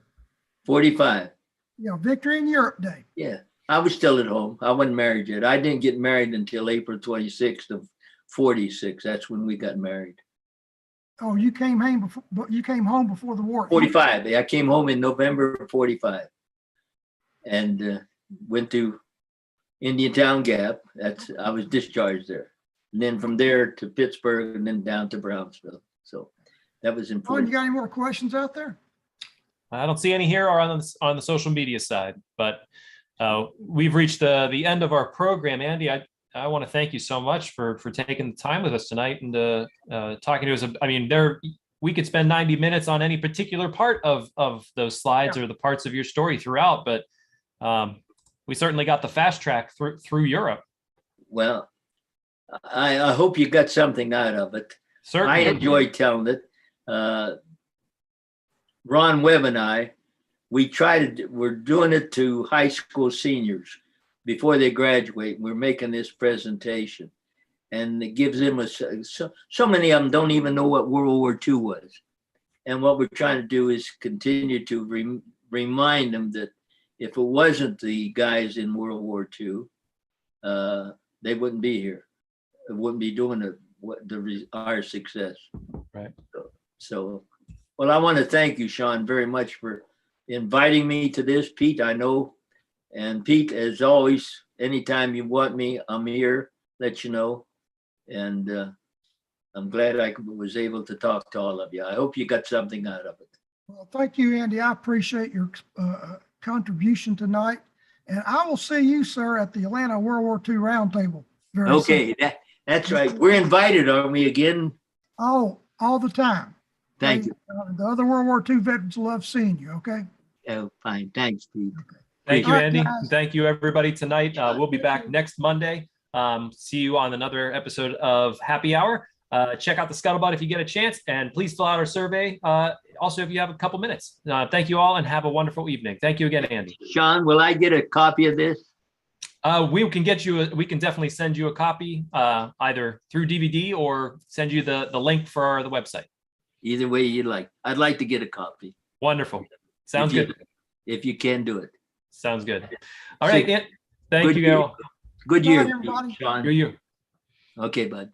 45. Yeah, Victory in Europe Day. Yeah. I was still at home. I wasn't married yet. I didn't get married until April 26th of 46. That's when we got married. Oh, you came home before the war. 45. I came home in November of 45 and went to Indiantown Gap. I was discharged there. And then from there to Pittsburgh and then down to Brownsville. So that was Oh, important. you got any more questions out there? I don't see any here or on the social media side, but we've reached the end of our program. Andy, I want to thank you so much for taking the time with us tonight and talking to us. I mean, we could spend 90 minutes on any particular part of those slides or the parts of your story throughout, but we certainly got the fast track through Europe. Well, I hope you got something out of it. Certainly. I enjoyed telling it. Ron Webb and I, we're doing it to high school seniors before they graduate. We're making this presentation, and it gives them so many of them don't even know what World War II was. And what we're trying to do is continue to remind them that if it wasn't the guys in World War II, they wouldn't be here. It wouldn't be doing our success. Right. So, well, I want to thank you, Sean, very much for inviting me to this. Pete, I know. And Pete, as always, anytime you want me, I'm here, let you know. And I'm glad I was able to talk to all of you. I hope you got something out of it. Well, thank you, Andy. I appreciate your contribution tonight. And I will see you, sir, at the Atlanta World War II Roundtable. Okay, that's right. We're invited, aren't we, again? Oh, all the time. Thank you. The other World War II veterans love seeing you, okay? Oh, fine. Thanks, Pete. Thank you, All right, Andy. guys. Thank you, everybody, tonight. We'll be back next Monday. See you on another episode of Happy Hour. Check out the Scuttlebutt if you get a chance, and please fill out our survey. Also, if you have a couple minutes. Thank you all, and have a wonderful evening. Thank you again, Andy. Sean, will I get a copy of this? We can definitely send you a copy, either through DVD or send you the link for the website. Either way you like. I'd like to get a copy. Wonderful. Sounds good. If you can do it. Sounds good. All right. Thank you, Carol. Good Good year, night, everybody. Sean. You. Okay, bud.